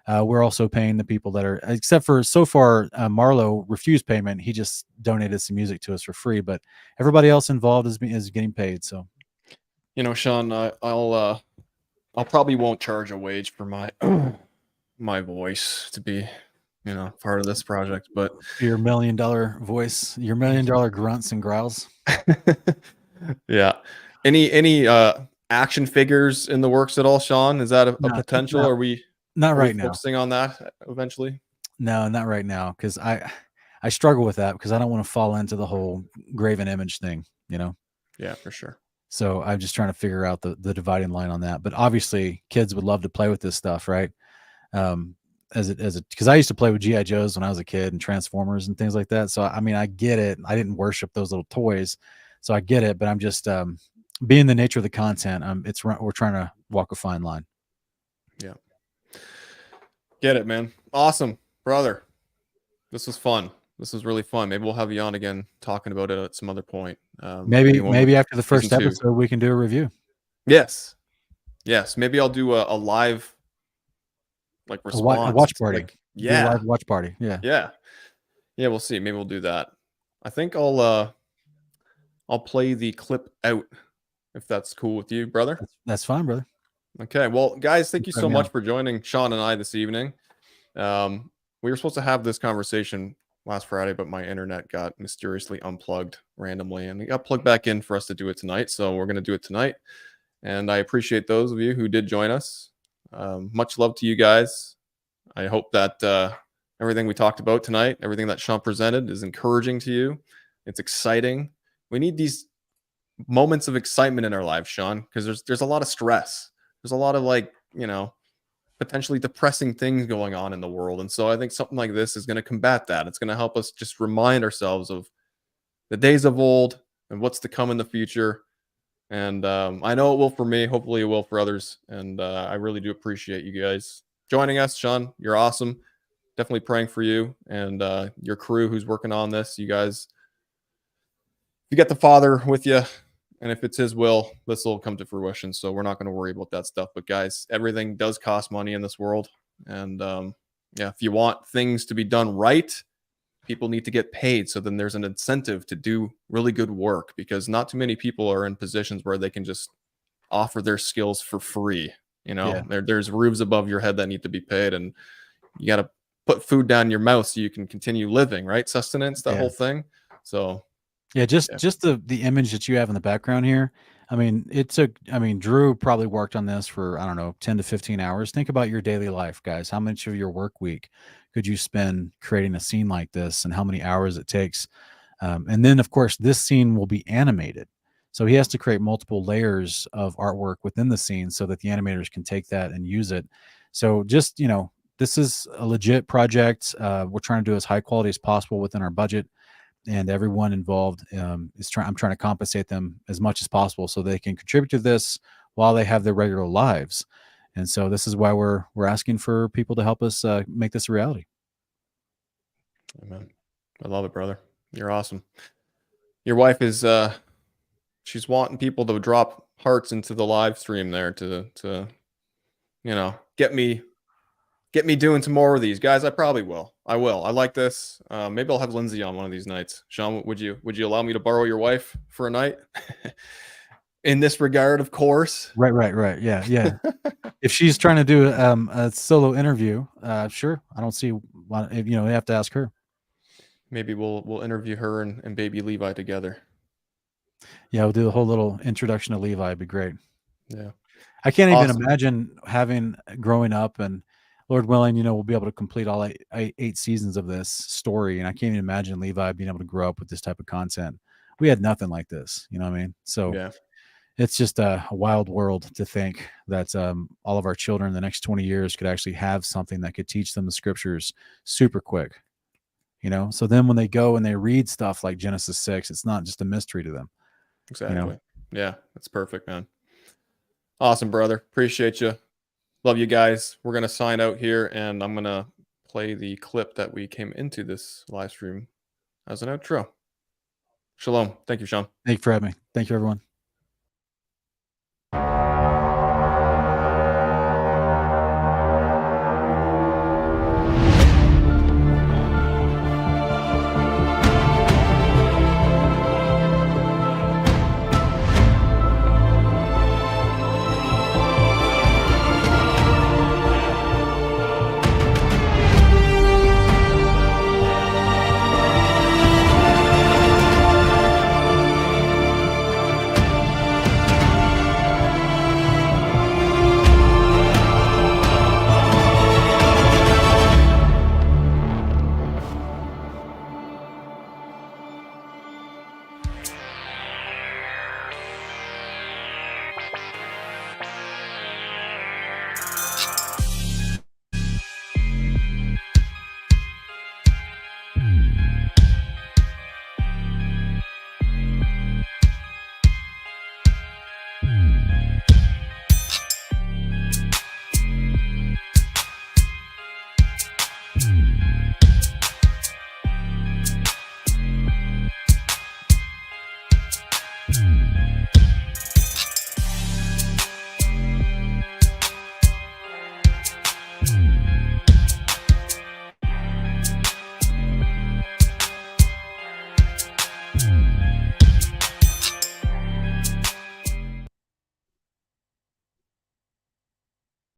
We're also paying the people that are, except for so far, Marlo refused payment. He just donated some music to us for free, but everybody else involved is getting paid. So, Sean, I'll probably won't charge a wage for my my voice to be part of this project, but your $1 million voice, your $1 million grunts and growls. Yeah. Any action figures in the works at all, Sean? Is that a potential? Are we right now focusing on that eventually? No, not right now, because I struggle with that because I don't want to fall into the whole graven image thing, Yeah, for sure. So I'm just trying to figure out the dividing line on that. But obviously kids would love to play with this stuff, right? Because I used to play with GI Joes when I was a kid and Transformers and things like that. So I mean, I get it. I didn't worship those little toys, so I get it. But I'm just being the nature of the content. We're trying to walk a fine line. Yeah, get it, man. Awesome, brother. This was fun. This was really fun. Maybe we'll have you on again talking about it at some other point. Maybe after the first episode, we can do a review. Yes. Maybe I'll do a live response. A watch party. Yeah. Live watch party. Yeah. We'll see. Maybe we'll do that. I think I'll play the clip out if that's cool with you, brother. That's fine, brother. Okay, well, guys, thank you for so having me much on. for joining Sean and I this evening. We were supposed to have this conversation last Friday, but my internet got mysteriously unplugged randomly, and it got plugged back in for us to do it tonight. So we're going to do it tonight, and I appreciate those of you who did join us. Much love to you guys. I hope that everything we talked about tonight, everything that Sean presented, is encouraging to you. It's exciting. We need these moments of excitement in our lives, Sean, because there's a lot of stress. There's a lot of, like, potentially depressing things going on in the world. And so I think something like this is going to combat that. It's going to help us just remind ourselves of the days of old and what's to come in the future. And I know it will for me. Hopefully it will for others. And I really do appreciate you guys joining us. Sean, you're awesome. Definitely praying for you and your crew who's working on this. You guys, you get the Father with you. And if it's his will, this will come to fruition. So we're not going to worry about that stuff. But guys, everything does cost money in this world. And if you want things to be done right, people need to get paid. So then there's an incentive to do really good work, because not too many people are in positions where they can just offer their skills for free. There's roofs above your head that need to be paid, and you got to put food down your mouth so you can continue living, right? Sustenance, that whole thing. So just the image that you have in the background here. I mean, Drew probably worked on this for, I don't know, 10 to 15 hours. Think about your daily life, guys. How much of your work week could you spend creating a scene like this, and how many hours it takes? And then, of course, this scene will be animated. So he has to create multiple layers of artwork within the scene so that the animators can take that and use it. So just, this is a legit project. We're trying to do as high quality as possible within our budget. And everyone involved I'm trying to compensate them as much as possible so they can contribute to this while they have their regular lives. And so this is why we're asking for people to help us make this a reality. Amen. I love it, brother. You're awesome. Your wife is she's wanting people to drop hearts into the live stream there to get me doing some more of these, guys. I probably will. I will. I like this. Maybe I'll have Lindsay on one of these nights. Sean, would you allow me to borrow your wife for a night? In this regard, of course. Right. Yeah. If she's trying to do a solo interview, sure. I don't see why. You have to ask her. Maybe we'll interview her and baby Levi together. Yeah, we'll do a whole little introduction to Levi. It'd be great. Yeah. I can't even imagine growing up, and Lord willing, we'll be able to complete all eight seasons of this story. And I can't even imagine Levi being able to grow up with this type of content. We had nothing like this, you know what I mean? So yeah, it's just a wild world to think that all of our children in the next 20 years could actually have something that could teach them the scriptures super quick, So then when they go and they read stuff like Genesis 6, it's not just a mystery to them. Exactly. Yeah, that's perfect, man. Awesome, brother. Appreciate you. Love you guys. We're going to sign out here, and I'm going to play the clip that we came into this live stream as an outro. Shalom. Thank you, Sean. Thank you for having me. Thank you, everyone.